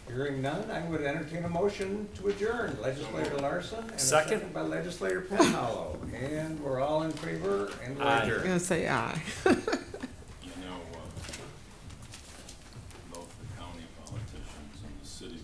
Speaker 1: Hearing none, I would entertain a motion to adjourn. Legislator Larson and a second by Legislator Penhallow. And we're all in favor and we're
Speaker 8: Aye.
Speaker 4: I'm
Speaker 1: adjourned.
Speaker 4: gonna say aye.
Speaker 2: You know, both the county politicians and the city